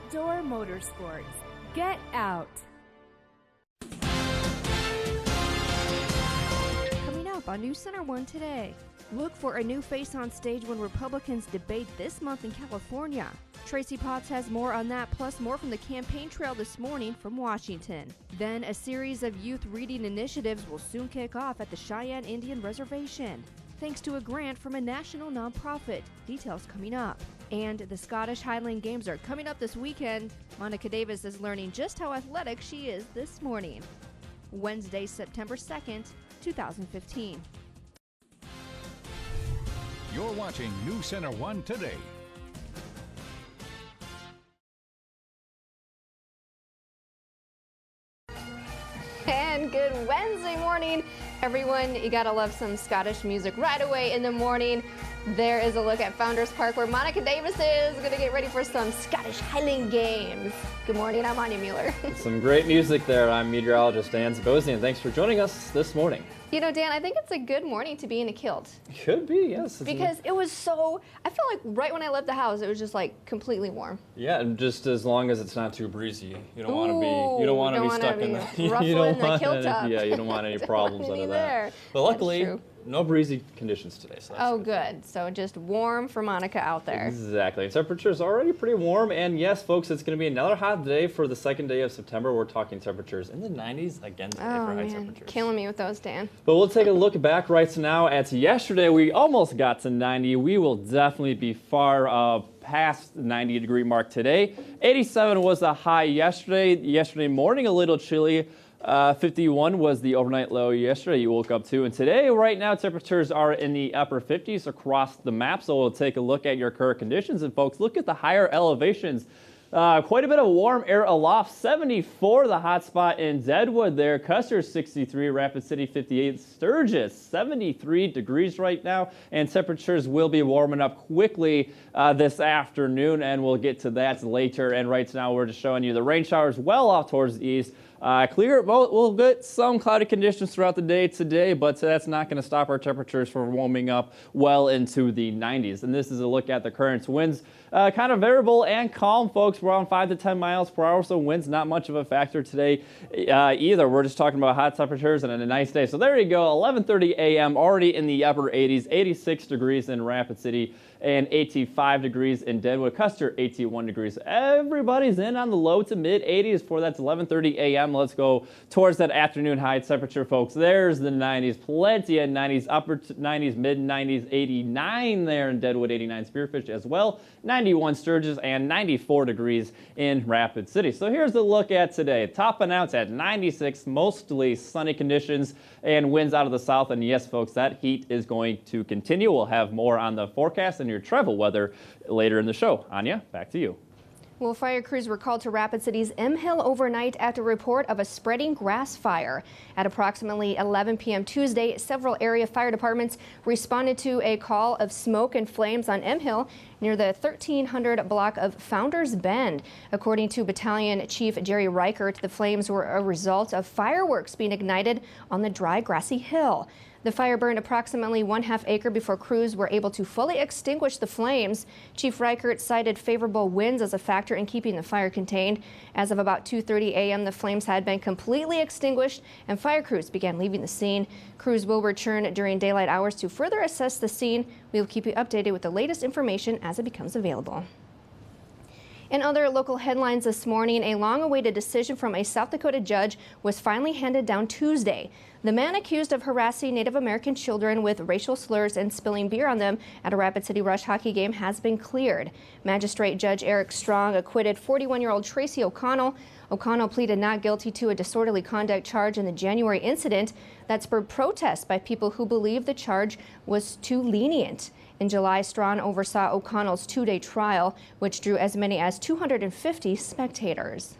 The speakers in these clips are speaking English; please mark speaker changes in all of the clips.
Speaker 1: Outdoor Motorsports. Get out.
Speaker 2: Coming up on NC1 Today. Look for a new face on stage when Republicans debate this month in California. Tracy Potts has more on that, plus more from the campaign trail this morning from Washington. Then a series of youth reading initiatives will soon kick off at the Cheyenne Indian Reservation, thanks to a grant from a national nonprofit. Details coming up. And the Scottish Highland Games are coming up this weekend. Monica Davis is learning just how athletic she is this morning. Wednesday, September 2nd, 2015.
Speaker 3: You're watching NC1 Today.
Speaker 4: And good Wednesday morning, everyone. You gotta love some Scottish music right away in the morning. There is a look at Founders Park where Monica Davis is gonna get ready for some Scottish Highland Games. Good morning, I'm Anya Mueller.
Speaker 5: Some great music there. I'm meteorologist Dan Zabosian. Thanks for joining us this morning.
Speaker 4: You know, Dan, I think it's a good morning to be in a kilt.
Speaker 5: Could be, yes.
Speaker 4: Because it was so, I felt like right when I left the house, it was just like completely warm.
Speaker 5: Yeah, and just as long as it's not too breezy. You don't want to be, you don't want to be stuck in the,
Speaker 4: ruffling the kilt up.
Speaker 5: Yeah, you don't want any problems out of that. But luckily, no breezy conditions today. So that's
Speaker 4: good. So just warm for Monica out there.
Speaker 5: Exactly. Temperatures already pretty warm, and yes, folks, it's going to be another hot day for the second day of September. We're talking temperatures in the 90s again today for high temperatures.
Speaker 4: Killing me with those, Dan.
Speaker 5: But we'll take a look back right now at yesterday. We almost got to 90. We will definitely be far past the 90-degree mark today. 87 was the high yesterday. Yesterday morning, a little chilly. 51 was the overnight low yesterday you woke up to, and today right now temperatures are in the upper 50s across the map. So we'll take a look at your current conditions, and folks, look at the higher elevations. Quite a bit of warm air aloft. 74 the hot spot in Deadwood there. Custer 63, Rapid City 58, Sturgis 73 degrees right now, and temperatures will be warming up quickly this afternoon, and we'll get to that later. And right now we're just showing you the rain showers well off towards the east. Clear, we'll get some cloudy conditions throughout the day today, but that's not going to stop our temperatures from warming up well into the 90s. And this is a look at the current winds. Kind of variable and calm, folks. We're on 5 to 10 miles per hour, so winds not much of a factor today either. We're just talking about hot temperatures and a nice day. So there you go, 11:30 a.m. already in the upper 80s, 86 degrees in Rapid City, and 85 degrees in Deadwood. Custer, 81 degrees. Everybody's in on the low to mid 80s for that's 11:30 a.m. Let's go towards that afternoon high temperature, folks. There's the 90s, plenty of 90s, upper 90s, mid 90s, 89 there in Deadwood, 89 Spearfish as well, 91 Sturgis, and 94 degrees in Rapid City. So here's the look at today. Topping out at 96, mostly sunny conditions and winds out of the south. And yes, folks, that heat is going to continue. We'll have more on the forecast and your travel weather later in the show. Anya, back to you.
Speaker 4: Well, fire crews were called to Rapid City's M Hill overnight after a report of a spreading grass fire. At approximately 11 p.m. Tuesday, several area fire departments responded to a call of smoke and flames on M Hill near the 1300 block of Founders Bend. According to Battalion Chief Jerry Reichert, the flames were a result of fireworks being ignited on the dry, grassy hill. The fire burned approximately 1/2 acre before crews were able to fully extinguish the flames. Chief Reichert cited favorable winds as a factor in keeping the fire contained. As of about 2:30 a.m., the flames had been completely extinguished and fire crews began leaving the scene. Crews will return during daylight hours to further assess the scene. We will keep you updated with the latest information as it becomes available. In other local headlines this morning, a long-awaited decision from a South Dakota judge was finally handed down Tuesday. The man accused of harassing Native American children with racial slurs and spilling beer on them at a Rapid City Rush hockey game has been cleared. Magistrate Judge Eric Strong acquitted 41-year-old Tracy O'Connell. O'Connell pleaded not guilty to a disorderly conduct charge in the January incident that spurred protests by people who believe the charge was too lenient. In July, Strong oversaw O'Connell's two-day trial, which drew as many as 250 spectators.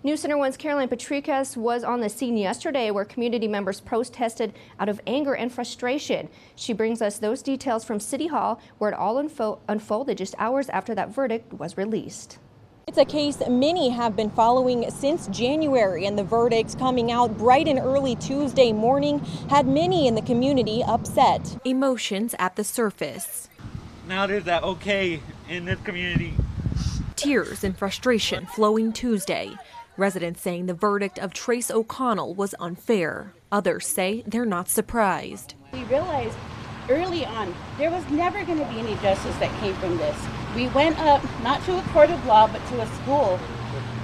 Speaker 4: NC1 One's Caroline Patrikas was on the scene yesterday where community members protested out of anger and frustration. She brings us those details from City Hall, where it all unfolded just hours after that verdict was released.
Speaker 6: It's a case many have been following since January, and the verdicts coming out bright and early Tuesday morning had many in the community upset. Emotions at the surface.
Speaker 7: Now there's that okay in this community
Speaker 6: Tears and frustration flowing Tuesday. Residents saying the verdict of Trace O'Connell was unfair. Others say they're not surprised.
Speaker 7: We realized early on there was never going to be any justice that came from this. We went up, not to a court of law, but to a school,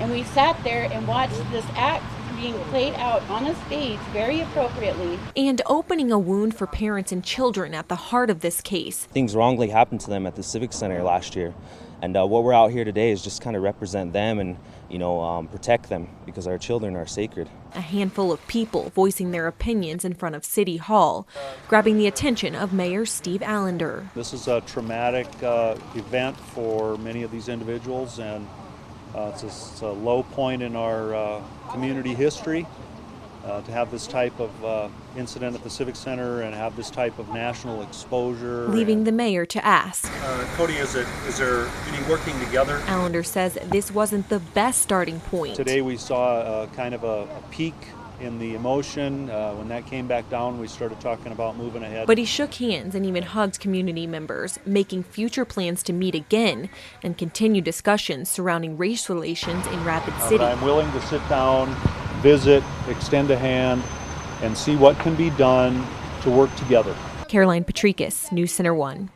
Speaker 7: and we sat there and watched this act being played out on a stage very appropriately.
Speaker 6: And opening a wound for parents and children at the heart of this case.
Speaker 8: Things wrongly happened to them at the Civic Center last year. And what we're out here today is just kind of represent them and, protect them because our children are sacred.
Speaker 6: A handful of people voicing their opinions in front of City Hall, grabbing the attention of Mayor Steve Allender.
Speaker 9: This is a traumatic event for many of these individuals, and it's a low point in our community history to have this type of incident at the Civic Center and have this type of national exposure.
Speaker 6: Leaving the mayor to ask.
Speaker 9: Cody, is there any working together?
Speaker 6: Allender says this wasn't the best starting point.
Speaker 9: Today we saw kind of a peak in the emotion. When that came back down, we started talking about moving ahead.
Speaker 6: But he shook hands and even hugged community members, making future plans to meet again and continue discussions surrounding race relations in Rapid City.
Speaker 9: But I'm willing to sit down, visit, extend a hand, and see what can be done to work together.
Speaker 6: Caroline Patricus, News Center 1.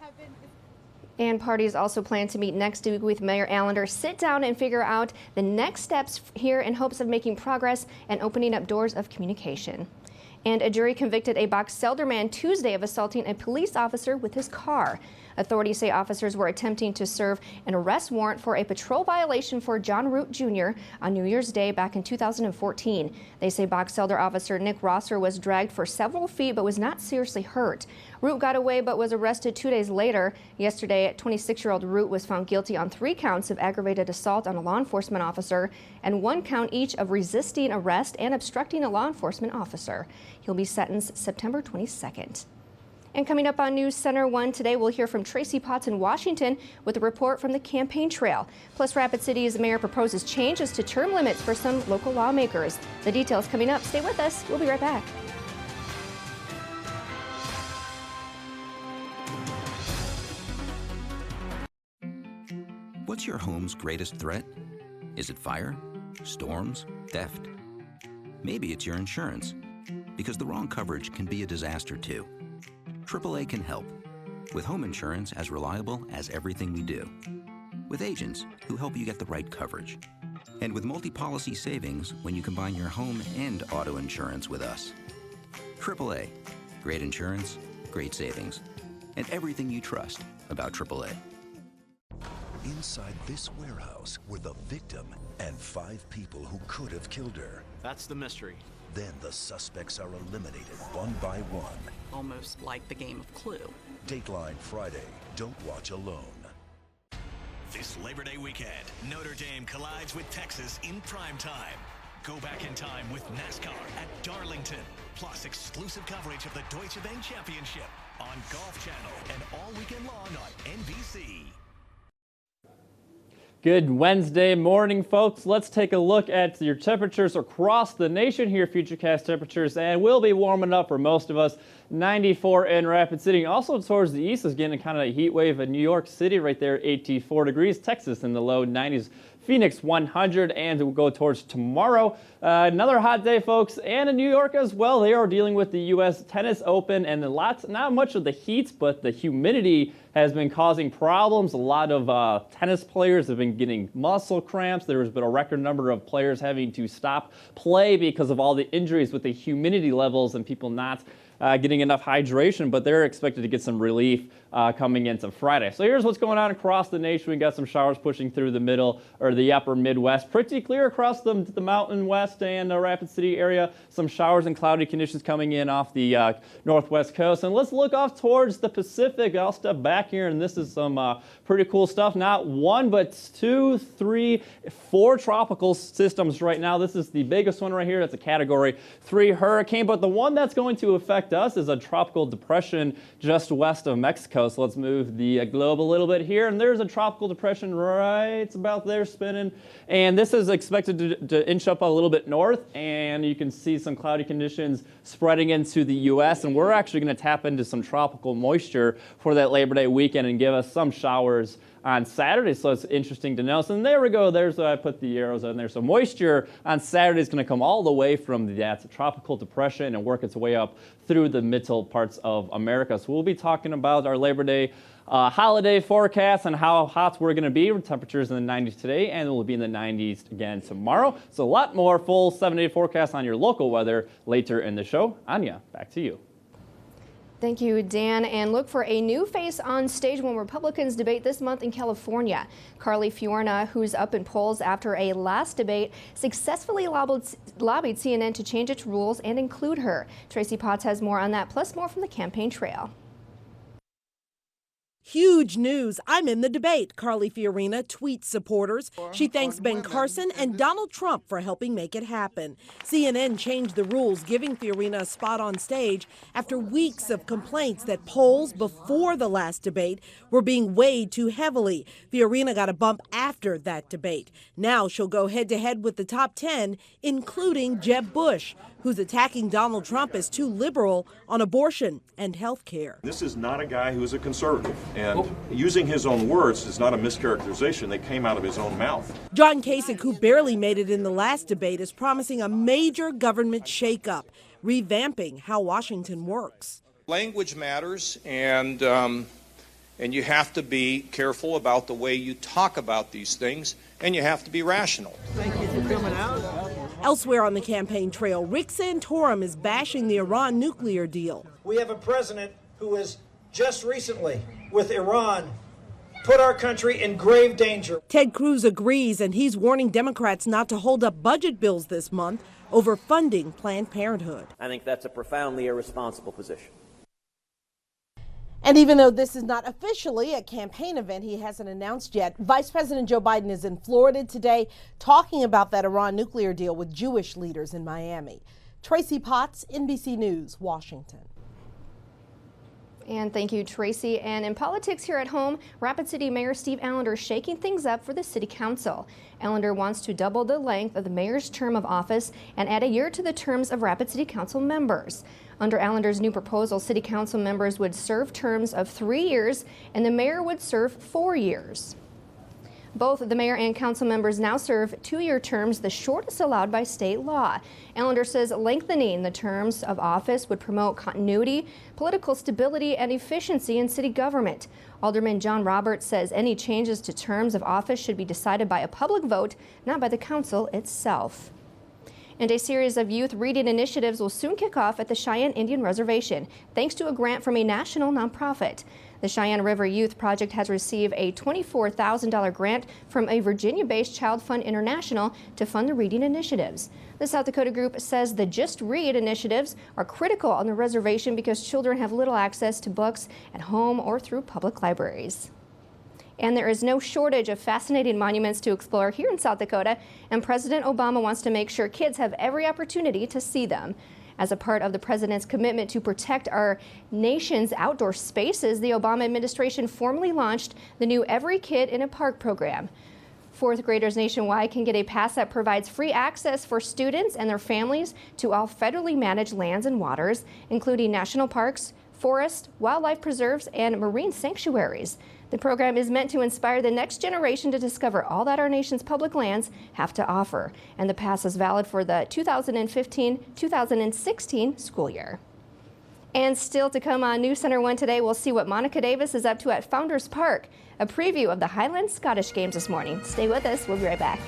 Speaker 4: And parties also plan to meet next week with Mayor Allender, sit down and figure out the next steps here in hopes of making progress and opening up doors of communication. And a jury convicted a Box Elder man Tuesday of assaulting a police officer with his car. Authorities say officers were attempting to serve an arrest warrant for a patrol violation for John Root Jr. on New Year's Day back in 2014. They say Box Elder officer Nick Rosser was dragged for several feet but was not seriously hurt. Root got away but was arrested 2 days later. Yesterday, 26-year-old Root was found guilty on 3 counts of aggravated assault on a law enforcement officer and 1 count each of resisting arrest and obstructing a law enforcement officer. He'll be sentenced September 22nd. And coming up on News Center 1 today, we'll hear from Tracy Potts in Washington with a report from the campaign trail. Plus, Rapid City's mayor proposes changes to term limits for some local lawmakers. The details coming up. Stay with us. We'll be right back.
Speaker 10: What's your home's greatest threat? Is it fire, storms, theft? Maybe it's your insurance, because the wrong coverage can be a disaster too. AAA can help, with home insurance as reliable as everything we do, with agents who help you get the right coverage, and with multi-policy savings when you combine your home and auto insurance with us. AAA, great insurance, great savings, and everything you trust about AAA.
Speaker 11: Inside this warehouse were the victim and 5 people who could have killed her.
Speaker 12: That's the mystery.
Speaker 11: Then the suspects are eliminated one by one.
Speaker 12: Almost like the game of Clue.
Speaker 11: Dateline Friday. Don't watch alone.
Speaker 13: This Labor Day weekend, Notre Dame collides with Texas in prime time. Go back in time with NASCAR at Darlington, plus exclusive coverage of the Deutsche Bank Championship on Golf Channel and all weekend long on NBC.
Speaker 5: Good Wednesday morning, folks. Let's take a look at your temperatures across the nation here, Futurecast temperatures, and we'll be warming up for most of us. 94 in Rapid City. Also towards the east is getting kind of a heat wave in New York City right there, 84 degrees. Texas in the low 90s. Phoenix 100, and we'll go towards tomorrow. Another hot day, folks, and in New York as well. They are dealing with the U.S. Tennis Open, and not much of the heat, but the humidity has been causing problems. A lot of tennis players have been getting muscle cramps. There's been a record number of players having to stop play because of all the injuries with the humidity levels and people not getting enough hydration, but they're expected to get some relief coming into Friday. So here's what's going on across the nation. We got some showers pushing through the middle or the upper Midwest. Pretty clear across the Mountain West and the Rapid City area. Some showers and cloudy conditions coming in off the northwest coast. And let's look off towards the Pacific. I'll step back here, and this is some pretty cool stuff. Not 1, but 2, 3, 4 tropical systems right now. This is the biggest one right here. That's a Category 3 hurricane, but the one that's going to affect us is a tropical depression just west of Mexico. So let's move the globe a little bit here, and there's a tropical depression right about there spinning, and this is expected to inch up a little bit north, and you can see some cloudy conditions spreading into the U.S., and we're actually going to tap into some tropical moisture for that Labor Day weekend and give us some showers on Saturday, so it's interesting to know. So there we go. There's I put the arrows in there. So moisture on Saturday is going to come all the way from that tropical depression and work its way up through the middle parts of America. So we'll be talking about our Labor Day holiday forecast and how hot we're going to be. Temperatures in the 90s today, and it will be in the 90s again tomorrow. So a lot more full 7-day forecast on your local weather later in the show. Anya, back to you.
Speaker 4: Thank you, Dan. And look for a new face on stage when Republicans debate this month in California. Carly Fiorina, who's up in polls after a last debate, successfully lobbied CNN to change its rules and include her. Tracy Potts has more on that, plus more from the campaign trail.
Speaker 14: Huge news. I'm in the debate, Carly Fiorina tweets supporters. She thanks Ben Carson and Donald Trump for helping make it happen. CNN changed the rules, giving Fiorina a spot on stage after weeks of complaints that polls before the last debate were being weighed too heavily. Fiorina got a bump after that debate. Now she'll go head-to-head with the top 10, including Jeb Bush, who's attacking Donald Trump as too liberal on abortion and health care.
Speaker 15: This is not a guy who is a conservative, and using his own words is not a mischaracterization. They came out of his own mouth.
Speaker 14: John Kasich, who barely made it in the last debate, is promising a major government shakeup, revamping how Washington works.
Speaker 16: Language matters, and you have to be careful about the way you talk about these things, and you have to be rational.
Speaker 14: Thank you for coming out. Elsewhere on the campaign trail, Rick Santorum is bashing the Iran nuclear deal.
Speaker 17: We have a president who has just recently, with Iran, put our country in grave danger.
Speaker 14: Ted Cruz agrees, and he's warning Democrats not to hold up budget bills this month over funding Planned Parenthood.
Speaker 18: I think that's a profoundly irresponsible position.
Speaker 14: And even though this is not officially a campaign event he hasn't announced yet, Vice President Joe Biden is in Florida today talking about that Iran nuclear deal with Jewish leaders in Miami. Tracy Potts, NBC News, Washington.
Speaker 4: And thank you, Tracy. And in politics here at home, Rapid City Mayor Steve Allender shaking things up for the City Council. Allender wants to double the length of the mayor's term of office and add a year to the terms of Rapid City Council members. Under Allender's new proposal, City Council members would serve terms of 3 years and the mayor would serve 4 years. Both the mayor and council members now serve 2-year terms, the shortest allowed by state law. Allender says lengthening the terms of office would promote continuity, political stability, and efficiency in city government. Alderman John Roberts says any changes to terms of office should be decided by a public vote, not by the council itself. And a series of youth reading initiatives will soon kick off at the Cheyenne Indian Reservation, thanks to a grant from a national nonprofit. The Cheyenne River Youth Project has received a $24,000 grant from a Virginia-based Child Fund International to fund the reading initiatives. The South Dakota group says the Just Read initiatives are critical on the reservation because children have little access to books at home or through public libraries. And there is no shortage of fascinating monuments to explore here in South Dakota, and President Obama wants to make sure kids have every opportunity to see them. As a part of the president's commitment to protect our nation's outdoor spaces, the Obama administration formally launched the new Every Kid in a Park program. Fourth graders nationwide can get a pass that provides free access for students and their families to all federally managed lands and waters, including national parks, forests, wildlife preserves, and marine sanctuaries. The program is meant to inspire the next generation to discover all that our nation's public lands have to offer. And the pass is valid for the 2015-2016 school year. And still to come on News Center 1 today, we'll see what Monica Davis is up to at Founders Park. A preview of the Highland Scottish games this morning. Stay with us. We'll be right back.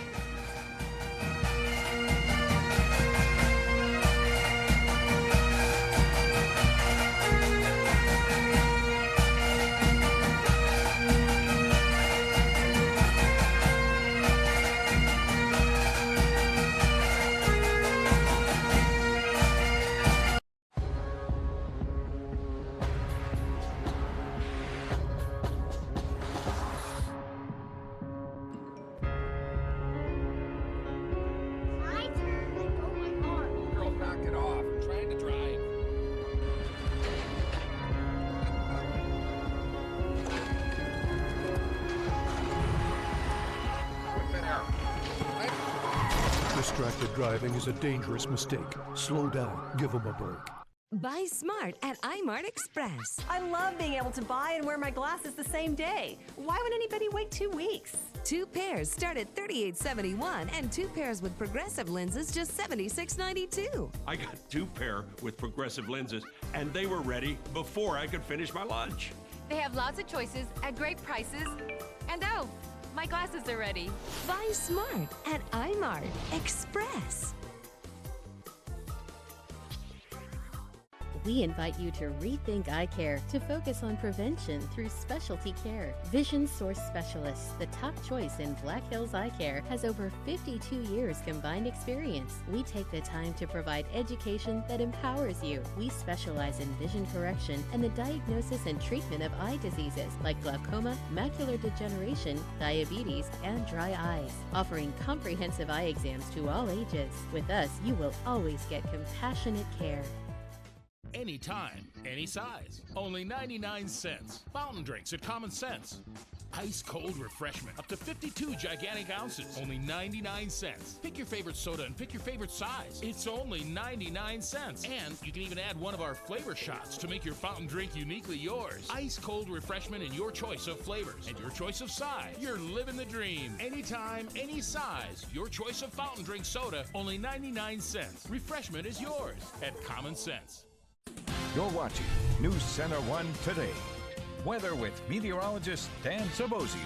Speaker 19: Distracted driving is a dangerous mistake. Slow down, give them a break. Buy smart at iMart Express.
Speaker 20: I love being able to buy and wear my glasses the same day. Why would anybody wait 2 weeks?
Speaker 19: 2 pairs start at $38.71 and 2 pairs with progressive lenses just $76.92.
Speaker 21: I got 2 pair with progressive lenses and they were ready before I could finish my lunch.
Speaker 1: They have lots of choices at great prices. And oh, my glasses are ready.
Speaker 19: Buy smart at iMart Express.
Speaker 22: We invite you to rethink eye care to focus on prevention through specialty care. Vision Source Specialists, the top choice in Black Hills Eye Care, has over 52 years combined experience. We take the time to provide education that empowers you. We specialize in vision correction and the diagnosis and treatment of eye diseases like glaucoma, macular degeneration, diabetes, and dry eyes, offering comprehensive eye exams to all ages. With us, you will always get compassionate care.
Speaker 23: Anytime, any size. Only 99 cents. Fountain drinks at Common Sense. Ice cold refreshment. Up to 52 gigantic ounces. Only 99 cents. Pick your favorite soda and pick your favorite size. It's only 99 cents. And you can even add one of our flavor shots to make your fountain drink uniquely yours. Ice cold refreshment in your choice of flavors and your choice of size. You're living the dream. Anytime, any size. Your choice of fountain drink soda. Only 99 cents. Refreshment is yours at Common Sense.
Speaker 3: You're watching News Center 1 Today. Weather with meteorologist Dan Sabosian.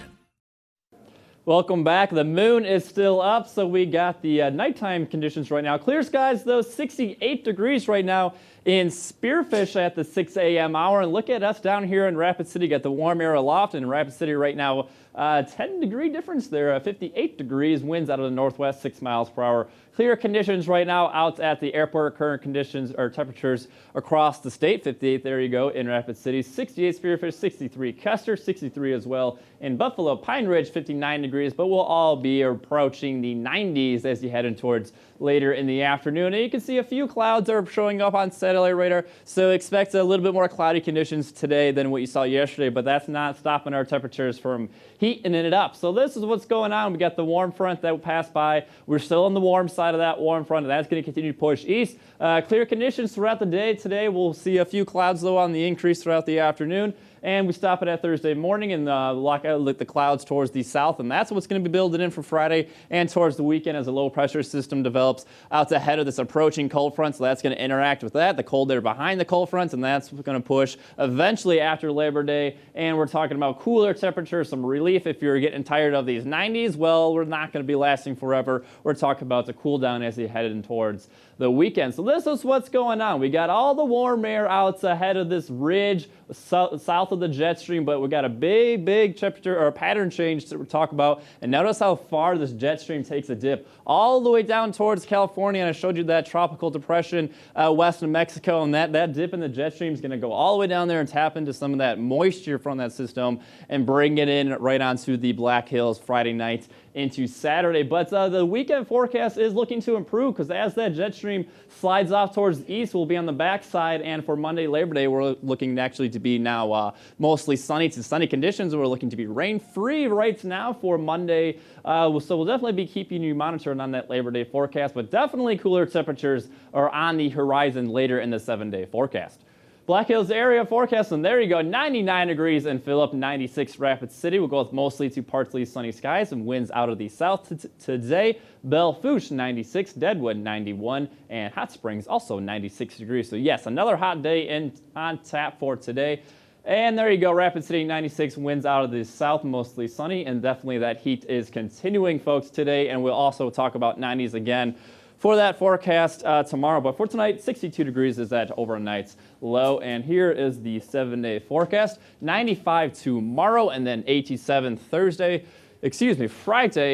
Speaker 5: Welcome back. The moon is still up, so we got the nighttime conditions right now. Clear skies, though, 68 degrees right now in Spearfish at the 6 a.m. hour. And look at us down here in Rapid City. Got the warm air aloft in Rapid City right now. 10-degree difference there, 58 degrees, winds out of the northwest, 6 miles per hour. Clear conditions right now out at the airport. Current conditions or temperatures across the state. 58, there you go, in Rapid City. 68 Spearfish, 63 Custer, 63 as well in Buffalo. Pine Ridge, 59 degrees, but we'll all be approaching the 90s as you head in towards later in the afternoon. And you can see a few clouds are showing up on satellite radar, so expect a little bit more cloudy conditions today than what you saw yesterday, but that's not stopping our temperatures from heating it up. So this is what's going on. We got the warm front that passed by. We're still on the warm side of that warm front, and that's going to continue to push east. Clear conditions throughout the day today. We'll see a few clouds, though, on the increase throughout the afternoon. And we stop it at Thursday morning and lock out the clouds towards the south. And that's what's going to be building in for Friday and towards the weekend as a low pressure system develops out ahead of this approaching cold front. So that's going to interact with that, the cold air behind the cold fronts, and that's going to push eventually after Labor Day. And we're talking about cooler temperatures, some relief if you're getting tired of these 90s. Well, we're not going to be lasting forever. We're talking about the cool down as you head in towards the weekend. So this is what's going on. We got all the warm air out ahead of this ridge south of the jet stream, but we got a big temperature or pattern change that we're talking about. And notice how far this jet stream takes a dip all the way down towards California. And I showed you that tropical depression west of Mexico, and that dip in the jet stream is going to go all the way down there and tap into some of that moisture from that system and bring it in right onto the Black Hills Friday night into Saturday. But the weekend forecast is looking to improve because as that jet stream slides off towards the east, we'll be on the backside. And for Monday, Labor Day, we're looking actually to be now mostly sunny to sunny conditions. We're looking to be rain-free right now for Monday. So we'll definitely be keeping you monitored on that Labor Day forecast, but definitely cooler temperatures are on the horizon later in the 7-day forecast. Black Hills area forecast, and there you go, 99 degrees in Phillip, 96 Rapid City. We'll go with mostly to partly sunny skies and winds out of the south today. Belle Fourche, 96, Deadwood, 91, and Hot Springs, also 96 degrees. So yes, another hot day on tap for today. And there you go, Rapid City, 96, winds out of the south, mostly sunny, and definitely that heat is continuing, folks, today. And we'll also talk about 90s again for that forecast tomorrow. But for tonight, 62 degrees is that overnight's low. And here is the 7-day forecast. 95 tomorrow and then 87 Friday.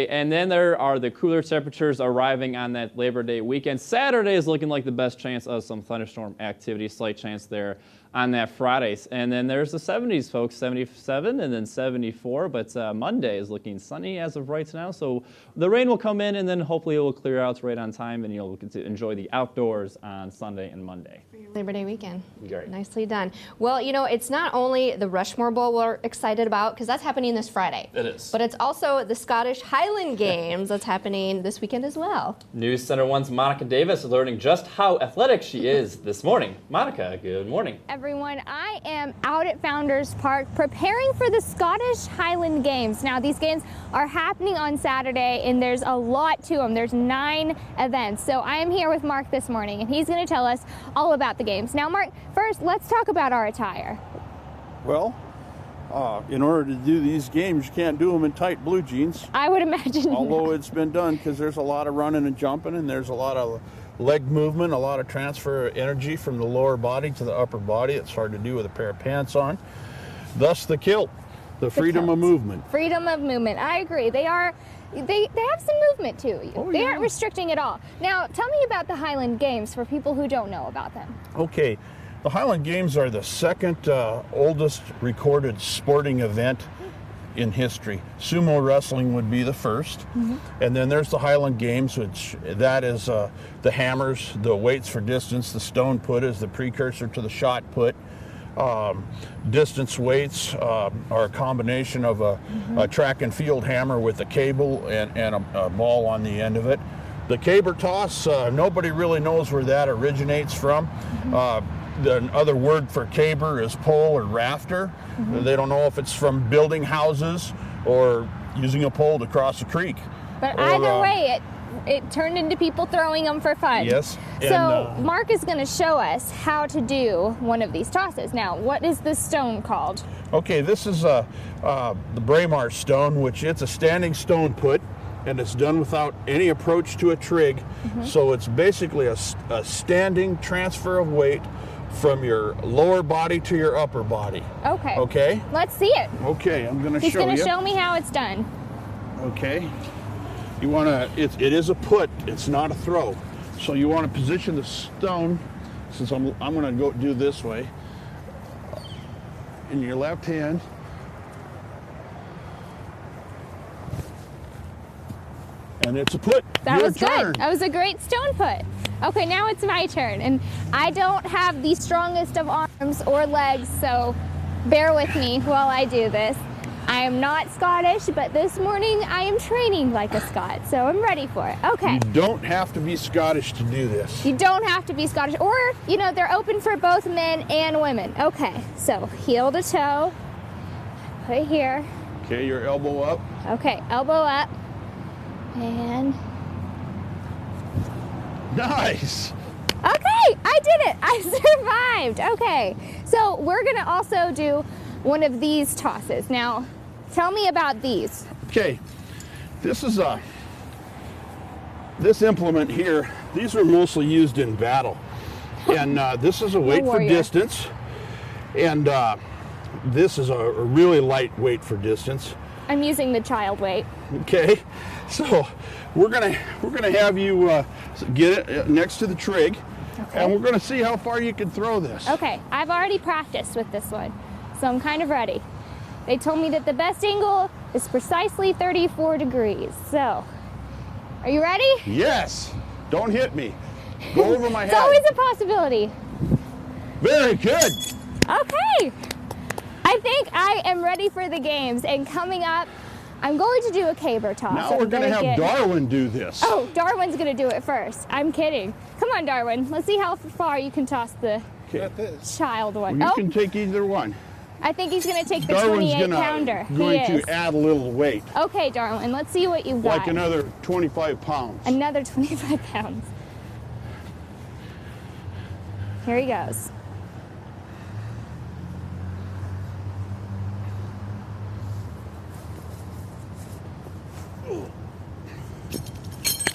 Speaker 5: And then there are the cooler temperatures arriving on that Labor Day weekend. Saturday is looking like the best chance of some thunderstorm activity. Slight chance there on that Friday. And then there's the 70s, folks, 77 and then 74. But Monday is looking sunny as of right now. So the rain will come in, and then hopefully it will clear out right on time, and you'll get to enjoy the outdoors on Sunday and Monday.
Speaker 4: Labor Day weekend.
Speaker 5: Great.
Speaker 4: Nicely done. Well, you know, it's not only the Rushmore Bowl we're excited about, because that's happening this Friday.
Speaker 5: It is.
Speaker 4: But it's also the Scottish Highland Games that's happening this weekend as well.
Speaker 5: News Center 1's Monica Davis is learning just how athletic she is this morning. Monica, good morning.
Speaker 2: Everyone, I am out at Founders Park preparing for the Scottish Highland Games. Now, these games are happening on Saturday, and there's a lot to them. There's 9 events. So I am here with Mark this morning, and he's going to tell us all about the games. Now, Mark, first, let's talk about our attire.
Speaker 7: Well, in order to do these games, you can't do them in tight blue jeans.
Speaker 2: I would imagine.
Speaker 7: Although it's been done, because there's a lot of running and jumping, and there's a lot of leg movement, a lot of transfer of energy from the lower body to the upper body. It's hard to do with a pair of pants on. Thus the kilt, the freedom of movement.
Speaker 2: Freedom of movement. I agree. They have some movement too. They aren't restricting at all. Now, tell me about the Highland Games for people who don't know about them.
Speaker 7: Okay, the Highland Games are the second oldest recorded sporting event in history. Sumo wrestling would be the first, and then there's the Highland Games, which that is the hammers, the weights for distance. The stone put is the precursor to the shot put. Distance weights are a combination of a track and field hammer with a cable and a ball on the end of it. The caber toss, nobody really knows where that originates from. The other word for caber is pole or rafter. They don't know if it's from building houses or using a pole to cross a creek.
Speaker 2: But either way, it turned into people throwing them for fun.
Speaker 7: Yes.
Speaker 2: So Mark is going to show us how to do one of these tosses. Now, what is this stone called?
Speaker 7: Okay, this is the Braemar stone, which it's a standing stone put, and it's done without any approach to a trig. So it's basically a standing transfer of weight from your lower body to your upper body.
Speaker 2: Okay.
Speaker 7: Okay?
Speaker 2: Let's see it.
Speaker 7: Okay, I'm going to show you.
Speaker 2: He's going to show me how it's done.
Speaker 7: Okay. You want to, it is a put, it's not a throw. So you want to position the stone, since I'm going to go do this way, in your left hand. And it's a put.
Speaker 2: That was good. That was a great stone put. Okay, now it's my turn. And I don't have the strongest of arms or legs, so bear with me while I do this. I am not Scottish, but this morning I am training like a Scot, so I'm ready for it. Okay.
Speaker 7: You don't have to be Scottish to do this.
Speaker 2: You don't have to be Scottish, or, you know, they're open for both men and women. Okay, so heel to toe, put it here.
Speaker 7: Okay, your elbow up.
Speaker 2: Okay, elbow up, and...
Speaker 7: Nice!
Speaker 2: Okay, I did it! I survived! Okay, so we're gonna also do one of these tosses. Now, tell me about these.
Speaker 7: Okay, this is this implement here, these are mostly used in battle. And this is a weight for distance. And this is a really light weight for distance.
Speaker 2: I'm using the child weight.
Speaker 7: Okay, so we're gonna have you get it next to the trig, and we're gonna see how far you can throw this.
Speaker 2: Okay, I've already practiced with this one, so I'm kind of ready. They told me that the best angle is precisely 34 degrees. So, are you ready?
Speaker 7: Yes. Don't hit me. Go over my head.
Speaker 2: It's always a possibility.
Speaker 7: Very good.
Speaker 2: Okay. I think I am ready for the games, and coming up, I'm going to do a caber toss.
Speaker 7: Now we're going to have Darwin do this.
Speaker 2: Oh, Darwin's going to do it first. I'm kidding. Come on, Darwin. Let's see how far you can toss the child one.
Speaker 7: Well, you can take either one.
Speaker 2: I think he's going to take the
Speaker 7: Darwin's
Speaker 2: 28-pounder.
Speaker 7: going to add a little weight.
Speaker 2: Okay, Darwin, let's see what you've got.
Speaker 7: Like another 25 pounds.
Speaker 2: Another 25 pounds. Here he goes.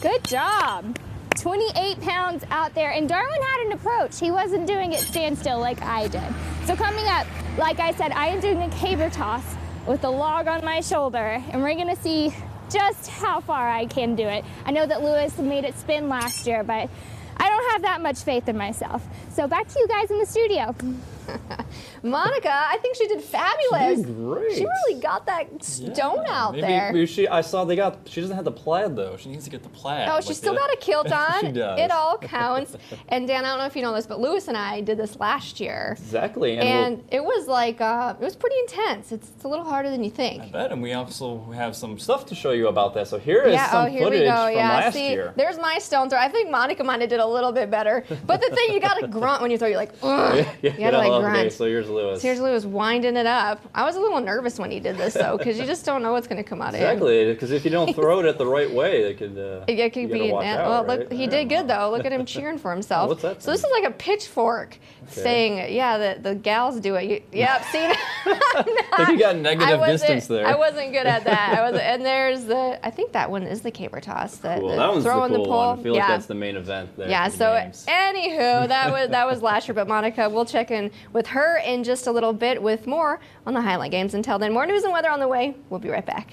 Speaker 2: Good job. 28 pounds out there, and Darwin had an approach. He wasn't doing it standstill like I did. So coming up, like I said, I am doing a caber toss with a log on my shoulder, and we're gonna see just how far I can do it. I know that Lewis made it spin last year, but I don't have that much faith in myself. So back to you guys in the studio.
Speaker 4: Monica, I think she did fabulous.
Speaker 5: She did great.
Speaker 4: She really got that stone out there.
Speaker 5: Maybe I saw she doesn't have the plaid though. She needs to get the plaid.
Speaker 4: Oh, she's still got a kilt on.
Speaker 5: She does.
Speaker 4: It all counts. And Dan, I don't know if you know this, but Lewis and I did this last year.
Speaker 5: Exactly.
Speaker 4: And it was like, it was pretty intense. It's a little harder than you think.
Speaker 5: I bet. And we also have some stuff to show you about that. So here is some
Speaker 4: here
Speaker 5: footage
Speaker 4: we go.
Speaker 5: from last year.
Speaker 4: There's my stone throw. I think Monica might have did a little bit better. But the thing, you got to grunt when you throw. You're like, ugh. You got to like grunt.
Speaker 5: Okay, so here's Lewis.
Speaker 4: So here's Lewis winding it up. I was a little nervous when he did this, though, because you just don't know what's going to come out of it.
Speaker 5: Exactly, because if you don't throw it at the right way, it could be.
Speaker 4: Watch out, well, look,
Speaker 5: right?
Speaker 4: he did good, though. Look at him cheering for himself.
Speaker 5: What's that?
Speaker 4: So this is like a pitchfork saying, yeah, the gals do it. Yep, see?
Speaker 5: I think you got negative distance there.
Speaker 4: I wasn't good at that. And there's I think that one is the caber toss.
Speaker 5: Cool. That one's the cool one. I feel like that's the main event there.
Speaker 4: Yeah, so anywho, that was last year. But Monica, we'll check in with her in just a little bit with more on the Highland Games. Until then, more news and weather on the way. We'll be right back.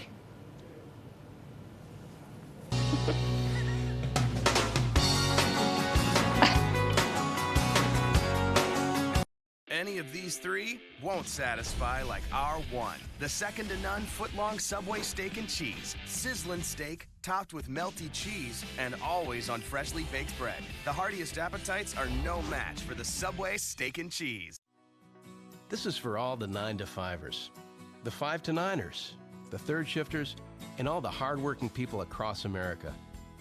Speaker 6: Any of these three won't satisfy like our one. The second-to-none foot-long Subway steak and cheese. Sizzling steak, topped with melty cheese, and always on freshly baked bread. The heartiest appetites are no match for the Subway steak and cheese.
Speaker 8: This is for all the 9-to-5ers, the 5-to-9ers, the third shifters, and all the hard-working people across America.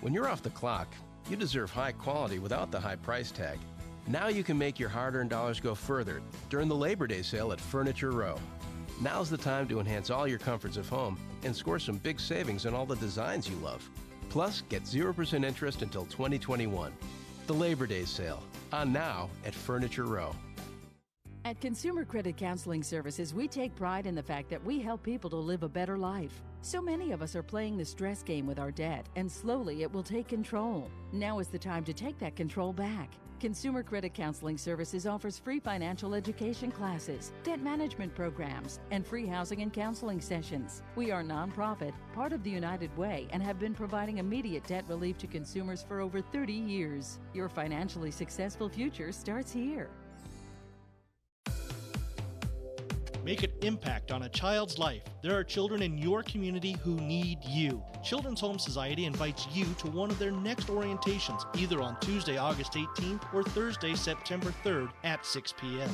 Speaker 8: When you're off the clock, you deserve high quality without the high price tag. Now you can make your hard-earned dollars go further during the Labor Day sale at Furniture Row. Now's the time to enhance all your comforts of home and score some big savings on all the designs you love. Plus, get 0% interest until 2021. The Labor Day sale, on now at Furniture Row.
Speaker 9: At Consumer Credit Counseling Services, we take pride in the fact that we help people to live a better life. So many of us are playing the stress game with our debt, and slowly it will take control. Now is the time to take that control back. Consumer Credit Counseling Services offers free financial education classes, debt management programs, and free housing and counseling sessions. We are nonprofit, part of the United Way, and have been providing immediate debt relief to consumers for over 30 years. Your financially successful future starts here.
Speaker 24: Make an impact on a child's life. There are children in your community who need you. Children's Home Society invites you to one of their next orientations, either on Tuesday, August 18th or Thursday, September 3rd at 6 p.m.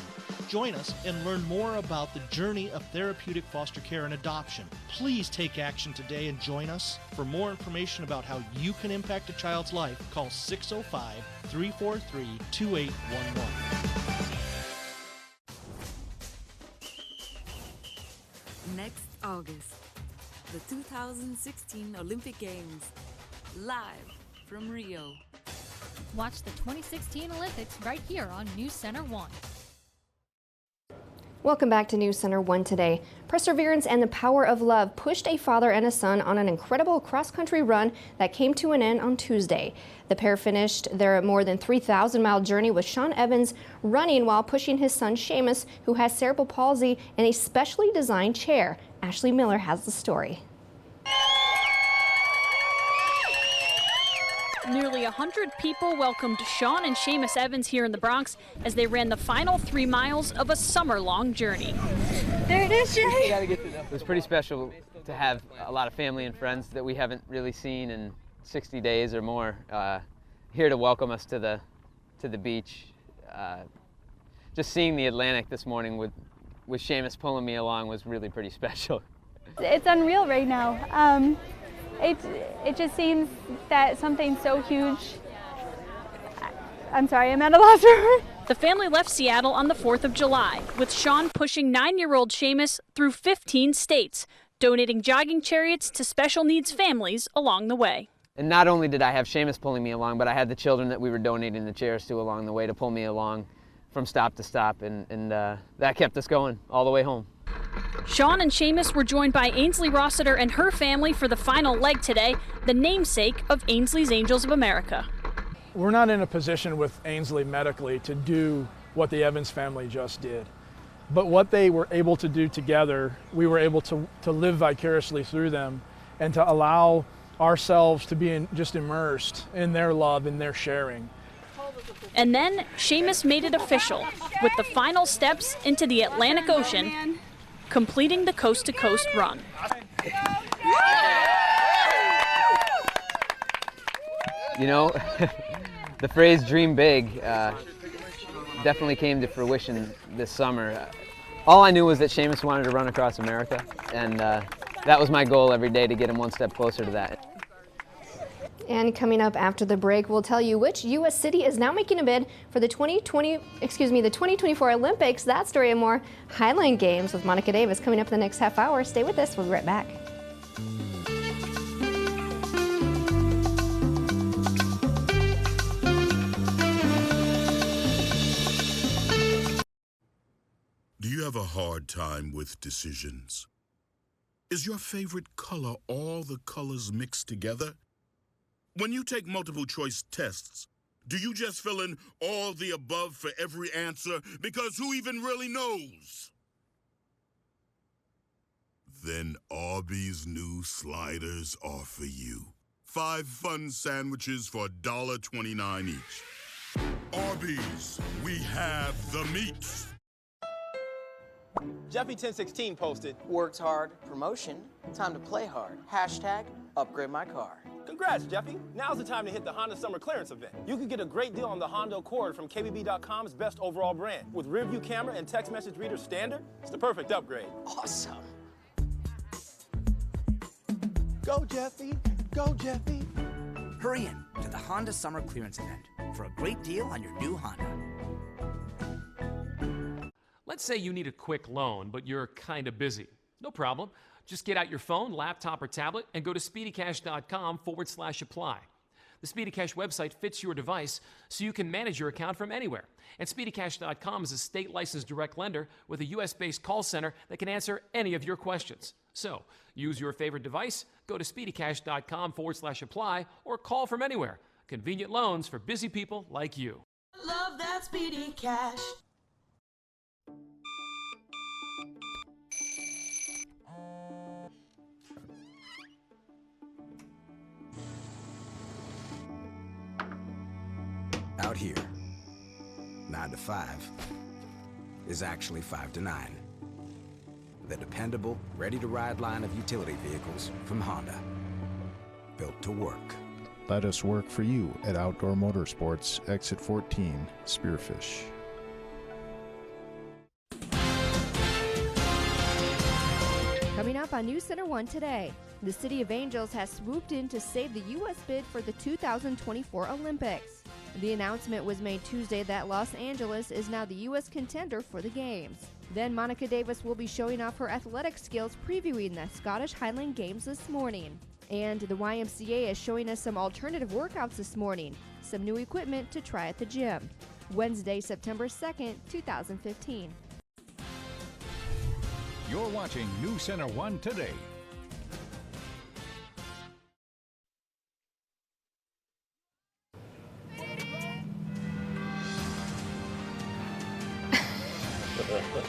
Speaker 24: Join us and learn more about the journey of therapeutic foster care and adoption. Please take action today and join us. For more information about how you can impact a child's life, call 605-343-2811.
Speaker 25: Next August, the 2016 Olympic Games, live from Rio.
Speaker 26: Watch the 2016 Olympics right here on News Center 1.
Speaker 4: Welcome back to News Center 1 today. Perseverance and the power of love pushed a father and a son on an incredible cross-country run that came to an end on Tuesday. The pair finished their more than 3,000-mile journey with Sean Evans running while pushing his son Seamus, who has cerebral palsy, in a specially designed chair. Ashley Miller has the story.
Speaker 27: Nearly 100 people welcomed Sean and Seamus Evans here in the Bronx as they ran the final 3 miles of a summer-long journey.
Speaker 26: There it is, Jay.
Speaker 28: It was pretty special to have a lot of family and friends that we haven't really seen in 60 days or more here to welcome us to the beach. Just seeing the Atlantic this morning with Seamus pulling me along was really pretty special.
Speaker 29: It's unreal right now. It just seems that something so huge. I'm sorry, I'm at a loss for words.
Speaker 27: The family left Seattle on the 4th of July, with Sean pushing 9-year-old Seamus through 15 states, donating jogging chariots to special needs families along the way.
Speaker 28: And not only did I have Seamus pulling me along, but I had the children that we were donating the chairs to along the way to pull me along from stop to stop, and that kept us going all the way home.
Speaker 27: Sean and Seamus were joined by Ainsley Rossiter and her family for the final leg today, the namesake of Ainsley's Angels of America.
Speaker 30: We're not in a position with Ainsley medically to do what the Evans family just did. But what they were able to do together, we were able to live vicariously through them and to allow ourselves to be just immersed in their love and their sharing.
Speaker 27: And then Seamus made it official with the final steps into the Atlantic Ocean, completing the coast-to-coast run.
Speaker 28: You know, the phrase dream big definitely came to fruition this summer. All I knew was that Seamus wanted to run across America, and that was my goal every day, to get him one step closer to that.
Speaker 4: And coming up after the break, we'll tell you which U.S. city is now making a bid for the 2024 Olympics. That story and more. Highline Games with Monica Davis coming up in the next half hour. Stay with us. We'll be right back.
Speaker 10: Do you have a hard time with decisions? Is your favorite color all the colors mixed together? When you take multiple choice tests, do you just fill in all the above for every answer? Because who even really knows? Then Arby's new sliders are for you. 5 fun sandwiches for $1.29 each. Arby's, we have the meats.
Speaker 11: Jeffy1016 posted, works hard, promotion, time to play hard, hashtag upgrade my car. Congrats, Jeffy. Now's the time to hit the Honda Summer Clearance event. You can get a great deal on the Honda Accord from KBB.com's best overall brand. With rear view camera and text message reader standard, it's the perfect upgrade. Awesome.
Speaker 12: Go, Jeffy. Go, Jeffy. Hurry in to the Honda Summer Clearance event for a great deal on your new Honda.
Speaker 13: Let's say you need a quick loan, but you're kind of busy. No problem. Just get out your phone, laptop, or tablet and go to speedycash.com/apply. The SpeedyCash website fits your device so you can manage your account from anywhere. And SpeedyCash.com is a state-licensed direct lender with a U.S.-based call center that can answer any of your questions. So, use your favorite device, go to speedycash.com/apply, or call from anywhere. Convenient loans for busy people like you.
Speaker 12: Love that Speedy Cash.
Speaker 14: Out here, 9 to 5 is actually 5 to 9. The dependable, ready-to-ride line of utility vehicles from Honda. Built to work.
Speaker 15: Let us work for you at Outdoor Motorsports, Exit 14, Spearfish.
Speaker 16: Coming up on News Center 1 today, the City of Angels has swooped in to save the U.S. bid for the 2024 Olympics. The announcement was made Tuesday that Los Angeles is now the U.S. contender for the Games. Then Monica Davis will be showing off her athletic skills previewing the Scottish Highland Games this morning. And the YMCA is showing us some alternative workouts this morning, some new equipment to try at the gym. Wednesday, September 2nd, 2015.
Speaker 3: You're watching News Center 1 Today.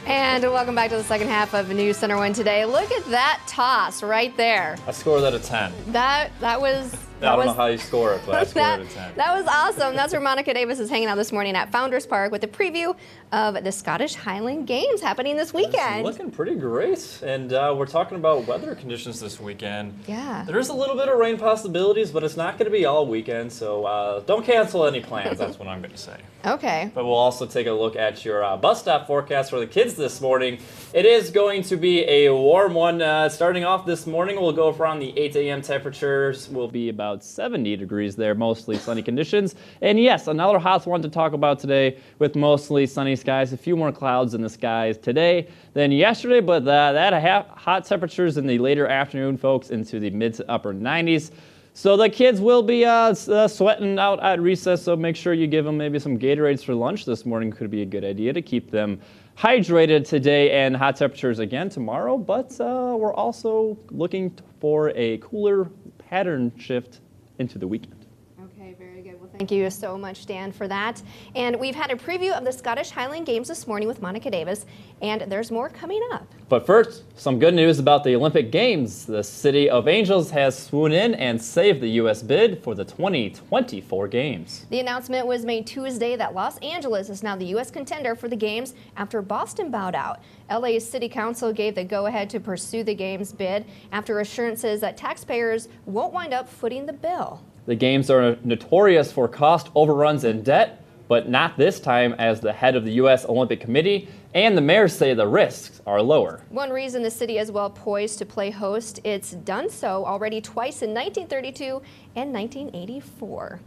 Speaker 4: And welcome back to the second half of News Center 1 Today. Look at that toss right there.
Speaker 5: I scored that a 10.
Speaker 4: That was...
Speaker 5: I don't know how you score it, but I scored it a 10.
Speaker 4: That was awesome. That's where Monica Davis is hanging out this morning at Founders Park with a preview of the Scottish Highland Games happening this weekend.
Speaker 5: It's looking pretty great. And we're talking about weather conditions this weekend.
Speaker 4: Yeah.
Speaker 5: There's a little bit of rain possibilities, but it's not going to be all weekend. So don't cancel any plans. That's what I'm going to say.
Speaker 4: Okay.
Speaker 5: But we'll also take a look at your bus stop forecast for the kids this morning. It is going to be a warm one. Starting off this morning, we'll go around the 8 a.m. temperatures. Will be about 70 degrees there, mostly sunny conditions. And yes, another hot one to talk about today with mostly sunny skies. A few more clouds in the skies today than yesterday, but hot temperatures in the later afternoon, folks, into the mid to upper 90s. So the kids will be sweating out at recess, so make sure you give them maybe some Gatorades for lunch this morning. Could be a good idea to keep them hydrated today, and hot temperatures again tomorrow, but we're also looking for a cooler pattern shift into the weekend.
Speaker 4: Okay, very good. Well, thank you so much, Dan, for that. And we've had a preview of the Scottish Highland Games this morning with Monica Davis, and there's more coming up.
Speaker 5: But first, some good news about the Olympic Games. The City of Angels has swooned in and saved the U.S. bid for the 2024 Games.
Speaker 4: The announcement was made Tuesday that Los Angeles is now the U.S. contender for the Games after Boston bowed out. LA's City Council gave the go-ahead to pursue the Games bid after assurances that taxpayers won't wind up footing the bill.
Speaker 5: The Games are notorious for cost overruns and debt, but not this time, as the head of the U.S. Olympic Committee and the mayors say the risks are lower.
Speaker 4: One reason the city is well poised to play host, it's done so already twice in 1932 and 1984.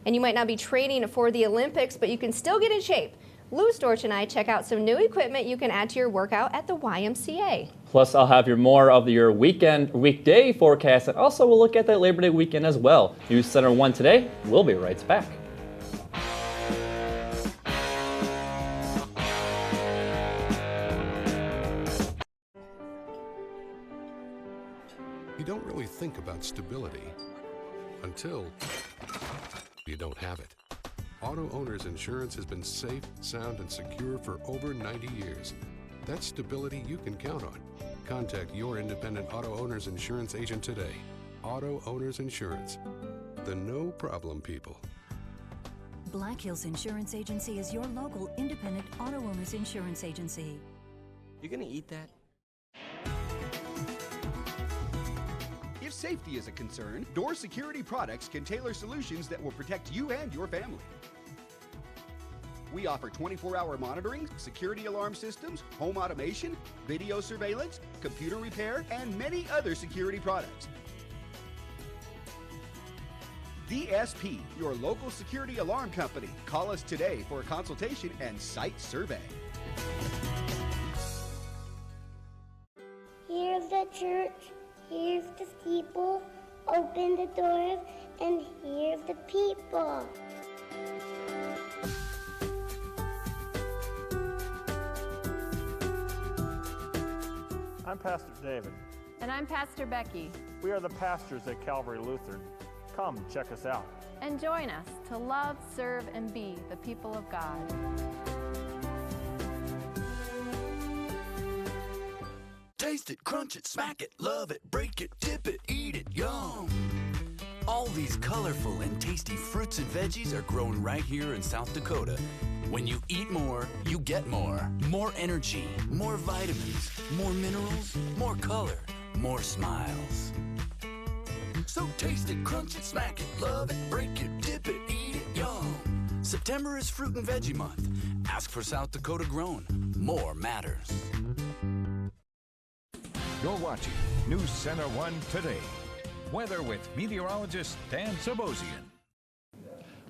Speaker 4: And you might not be training for the Olympics, but you can still get in shape. Lou Storch and I check out some new equipment you can add to your workout at the YMCA.
Speaker 5: Plus, I'll have more of your weekday forecast, and also we'll look at that Labor Day weekend as well. News Center 1 Today. We'll be right back.
Speaker 1: You don't really think about stability until you don't have it. Auto Owners Insurance has been safe, sound, and secure for over 90 years. That's stability you can count on. Contact your independent Auto Owners Insurance agent today. Auto Owners Insurance, the no-problem people.
Speaker 2: Black Hills Insurance Agency is your local independent auto owners insurance agency.
Speaker 11: You gonna eat that?
Speaker 7: If safety is a concern, Door Security Products can tailor solutions that will protect you and your family. We offer 24-hour monitoring, security alarm systems, home automation, video surveillance, computer repair, and many other security products. DSP, your local security alarm company. Call us today for a consultation and site survey.
Speaker 17: Here's the church, here's the steeple, open the doors, and here's the people.
Speaker 18: I'm Pastor David.
Speaker 19: And I'm Pastor Becky.
Speaker 18: We are the pastors at Calvary Lutheran. Come, check us out.
Speaker 19: And join us to love, serve, and be the people of God.
Speaker 20: Taste it, crunch it, smack it, love it, break it, dip it, eat it, yum! All these colorful and tasty fruits and veggies are grown right here in South Dakota. When you eat more, you get more. More energy, more vitamins, more minerals, more color, more smiles. So taste it, crunch it, smack it, love it, break it, dip it, eat it, yum! September is Fruit and Veggie Month. Ask for South Dakota grown. More matters.
Speaker 3: You're watching News Center 1 Today. Weather with meteorologist Dan Sabosian.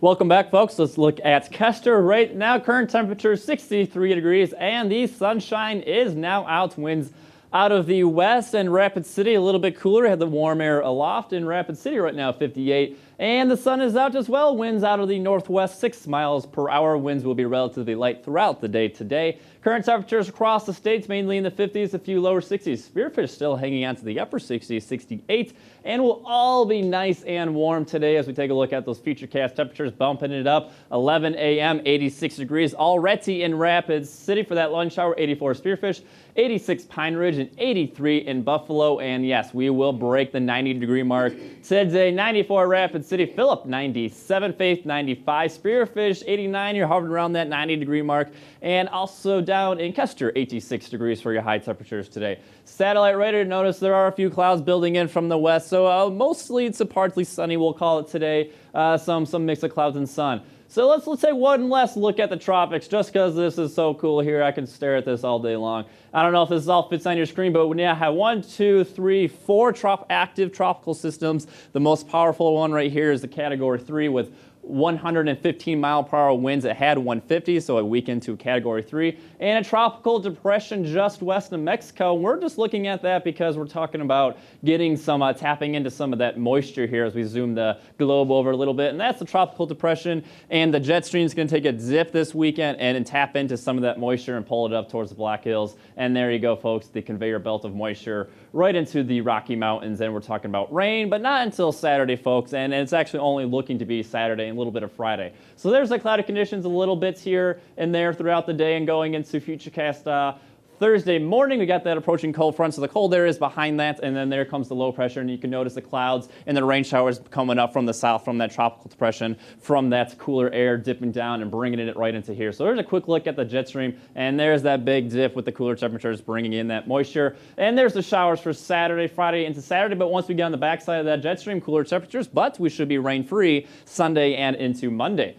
Speaker 5: Welcome back, folks. Let's look at Kester. Right now, current temperature 63 degrees, and the sunshine is now out. Winds out of the west, and Rapid City a little bit cooler. Had the warm air aloft in Rapid City right now, 58. And the sun is out as well. Winds out of the northwest, 6 miles per hour. Winds will be relatively light throughout the day today. Current temperatures across the states mainly in the 50s, a few lower 60s. Spearfish still hanging on to the upper 60s, 68. And we'll all be nice and warm today as we take a look at those futurecast temperatures, bumping it up. 11 a.m., 86 degrees already in Rapid City for that lunch hour. 84 Spearfish, 86 Pine Ridge, and 83 in Buffalo. And yes, we will break the 90-degree mark today. 94 Rapid City, Phillip 97, Faith 95, Spearfish 89. You're hovering around that 90-degree mark. And also down in Kester, 86 degrees for your high temperatures today. Satellite radar, notice there are a few clouds building in from the west, so mostly it's a partly sunny, we'll call it today. Some mix of clouds and sun. So let's take one last look at the tropics, just because this is so cool here. I can stare at this all day long. I don't know if this all fits on your screen, but we now have 1, 2, 3, 4 active tropical systems. The most powerful one right here is the Category 3 with 115 mile per hour winds. It had 150, so it weakened to Category 3. And a tropical depression just west of Mexico. We're just looking at that because we're talking about getting some, tapping into some of that moisture here as we zoom the globe over a little bit. And that's the tropical depression. And the jet stream is going to take a dip this weekend and tap into some of that moisture and pull it up towards the Black Hills. And there you go, folks, the conveyor belt of moisture right into the Rocky Mountains. And we're talking about rain, but not until Saturday, folks. And it's actually only looking to be Saturday and a little bit of Friday. So there's the cloudy conditions a little bit here and there throughout the day and going into futurecast Thursday morning, we got that approaching cold front, so the cold air is behind that, and then there comes the low pressure, and you can notice the clouds and the rain showers coming up from the south from that tropical depression, from that cooler air dipping down and bringing it right into here. So there's a quick look at the jet stream, and there's that big dip with the cooler temperatures bringing in that moisture. And there's the showers for Saturday, Friday into Saturday, but once we get on the backside of that jet stream, cooler temperatures, but we should be rain-free Sunday and into Monday.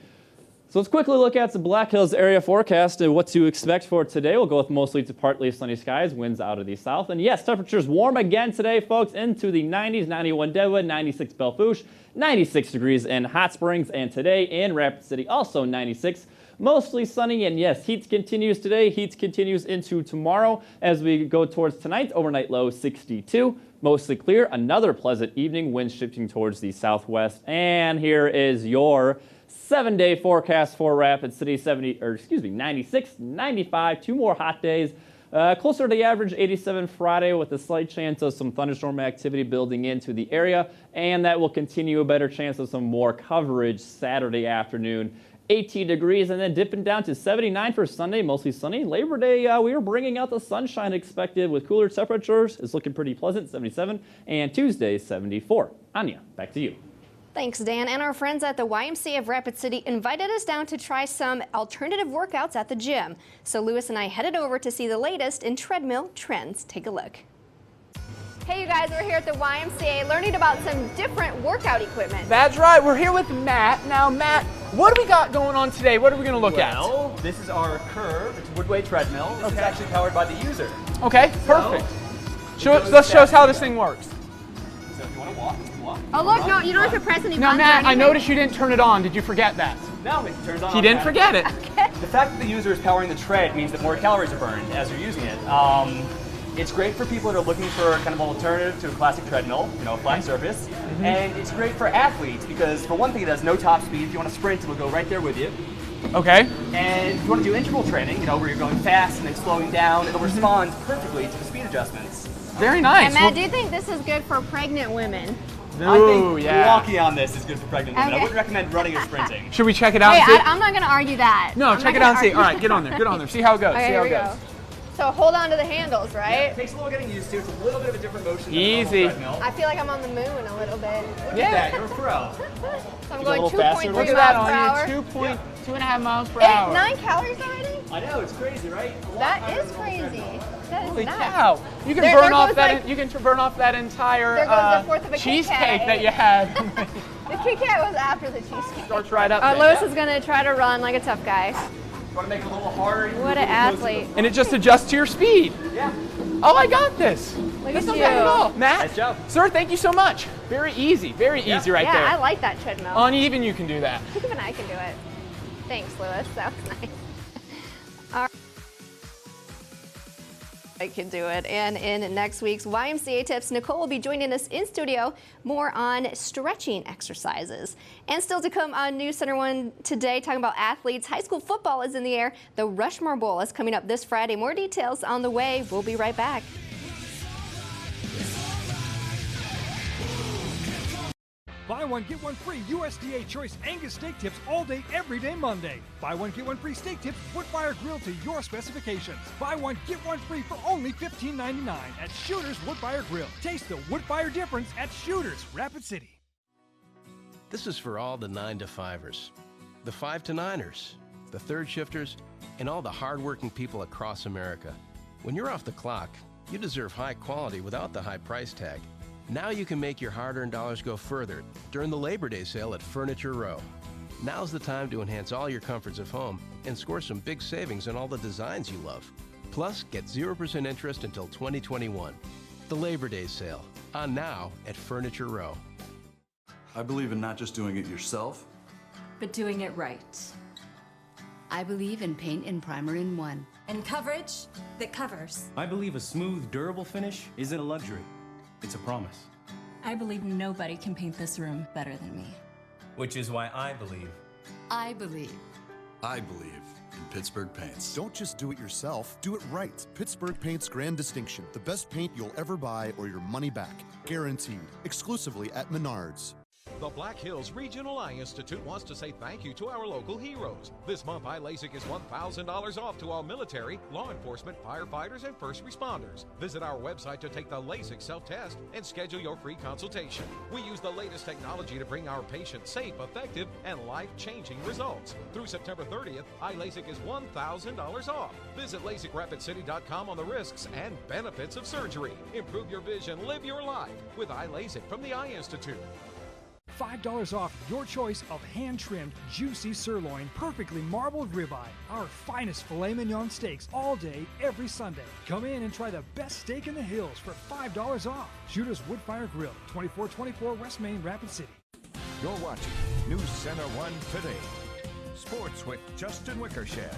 Speaker 5: So let's quickly look at the Black Hills area forecast and what to expect for today. We'll go with mostly to partly sunny skies, winds out of the south. And yes, temperatures warm again today, folks, into the 90s, 91 Deadwood, 96 Belle Fourche, 96 degrees in Hot Springs, and today in Rapid City, also 96. Mostly sunny, and yes, heat continues today. Heat continues into tomorrow as we go towards tonight. Overnight low 62. Mostly clear. Another pleasant evening. Winds shifting towards the southwest. And here is your 7-day forecast for Rapid City. 96, 95. 2 more hot days. Closer to the average, 87 Friday, with a slight chance of some thunderstorm activity building into the area. And that will continue. A better chance of some more coverage Saturday afternoon. 18 degrees, and then dipping down to 79 for Sunday, mostly sunny. Labor Day, we are bringing out the sunshine expected with cooler temperatures. It's looking pretty pleasant, 77, and Tuesday, 74. Anya, back to you.
Speaker 4: Thanks, Dan. And our friends at the YMCA of Rapid City invited us down to try some alternative workouts at the gym. So Lewis and I headed over to see the latest in treadmill trends. Take a look. Hey, you guys, we're here at the YMCA learning about some different workout equipment.
Speaker 6: That's right. We're here with Matt. Now, Matt, what do we got going on today? What are we going to look at?
Speaker 8: Well, this is our Curve. It's a wood weight treadmill. This is actually powered by the user.
Speaker 6: Okay, perfect. Let's show us how this thing works.
Speaker 8: So if you want to walk, you can walk.
Speaker 4: Oh, look, no, you don't have to press any
Speaker 6: No,
Speaker 4: buttons.
Speaker 6: Matt, I noticed you didn't turn it on. Did you forget that?
Speaker 8: No, it turns on.
Speaker 6: He didn't forget it.
Speaker 4: Okay.
Speaker 8: The fact that the user is powering the tread means that more calories are burned as you're using it. It's great for people that are looking for kind of an alternative to a classic treadmill, you know, a flat surface. And it's great for athletes because, for one thing, it has no top speed. If you want to sprint, it'll go right there with you.
Speaker 6: Okay.
Speaker 8: And if you want to do interval training, you know, where you're going fast and then slowing down, it'll respond perfectly to the speed adjustments.
Speaker 6: Very nice.
Speaker 4: And Matt, do you think this is good for pregnant women?
Speaker 8: I think walking on this is good for pregnant women.
Speaker 4: Okay.
Speaker 8: I wouldn't recommend running or sprinting.
Speaker 6: Should we check it out?
Speaker 4: Hey,
Speaker 6: and see?
Speaker 4: I'm not going to argue that.
Speaker 6: No, check it out and see. All right, get on there. Get on there. See how it goes.
Speaker 4: Okay,
Speaker 6: see how
Speaker 4: here
Speaker 6: it
Speaker 4: we
Speaker 6: goes.
Speaker 4: go. So hold on to the handles, right?
Speaker 8: Yeah, it takes a little getting used to. It's a little bit of a different motion than a
Speaker 6: Easy.
Speaker 8: normal treadmill.
Speaker 4: I feel like I'm on the moon a little bit.
Speaker 8: Look at that, you're a pro.
Speaker 4: So I'm going 2.3
Speaker 6: Look at that on you, 2.5 miles per hour.
Speaker 4: 9 calories already?
Speaker 8: I know, it's crazy, right?
Speaker 4: That is crazy. That is
Speaker 6: Holy
Speaker 4: nuts.
Speaker 6: cow! You can
Speaker 4: There
Speaker 6: burn off
Speaker 4: goes,
Speaker 6: that.
Speaker 4: like-
Speaker 6: You can burn off that entire
Speaker 4: There goes the fourth of a Kit
Speaker 6: cheesecake
Speaker 4: Kat.
Speaker 6: that you had.
Speaker 4: The Kit Kat was after the cheesecake.
Speaker 6: Starts right up there.
Speaker 4: Lewis is going to try to run like a tough guy.
Speaker 8: You want to make it a little harder?
Speaker 4: What an athlete.
Speaker 6: And it just adjusts to your speed.
Speaker 8: Yeah.
Speaker 6: Oh, I got this.
Speaker 4: Look
Speaker 6: That's
Speaker 4: at
Speaker 6: not
Speaker 4: you.
Speaker 6: bad at all. Matt,
Speaker 8: Nice job.
Speaker 6: sir, thank you so much. Very easy right
Speaker 4: Yeah,
Speaker 6: there.
Speaker 4: I like that treadmill.
Speaker 6: Uneven, you can do that.
Speaker 4: Even I can do it. Thanks, Lewis. That was nice. All right. I can do it. And in next week's YMCA Tips, Nicole will be joining us in studio more on stretching exercises. And still to come on News Center 1 today, talking about athletes. High school football is in the air. The Rushmore Bowl is coming up this Friday. More details on the way. We'll be right back.
Speaker 9: Buy one, get one free USDA Choice Angus steak tips all day, every day Monday. Buy one, get one free steak tips, Woodfire Grill to your specifications. Buy one, get one free for only $15.99 at Shooters Woodfire Grill. Taste the Woodfire difference at Shooters, Rapid City.
Speaker 21: This is for all the 9-to-5ers, the 5-to-9ers, the third shifters, and all the hardworking people across America. When you're off the clock, you deserve high quality without the high price tag. Now you can make your hard-earned dollars go further during the Labor Day sale at Furniture Row. Now's the time to enhance all your comforts of home and score some big savings on all the designs you love. Plus, get 0% interest until 2021. The Labor Day sale, on now at Furniture Row.
Speaker 22: I believe in not just doing it yourself,
Speaker 23: but doing it right. I believe in paint and primer in one.
Speaker 24: And coverage that covers.
Speaker 25: I believe a smooth, durable finish isn't a luxury. It's a promise.
Speaker 24: I believe nobody can paint this room better than me.
Speaker 25: Which is why I believe.
Speaker 23: I believe.
Speaker 22: I believe in Pittsburgh Paints.
Speaker 26: Don't just do it yourself, do it right. Pittsburgh Paint's Grand Distinction. The best paint you'll ever buy or your money back. Guaranteed. Exclusively at Menards.
Speaker 10: The Black Hills Regional Eye Institute wants to say thank you to our local heroes. This month, Eye LASIK is $1,000 off to all military, law enforcement, firefighters, and first responders. Visit our website to take the LASIK self-test and schedule your free consultation. We use the latest technology to bring our patients safe, effective, and life-changing results. Through September 30th, Eye LASIK is $1,000 off. Visit LASIKRapidCity.com on the risks and benefits of surgery. Improve your vision, live your life with Eye LASIK from the Eye Institute.
Speaker 9: $5 off your choice of hand-trimmed, juicy sirloin, perfectly marbled ribeye. Our finest filet mignon steaks all day, every Sunday. Come in and try the best steak in the hills for $5 off. Shooter's Woodfire Grill, 2424 West Main, Rapid City.
Speaker 3: You're watching News Center 1 Today. Sports with Justin Wickersham.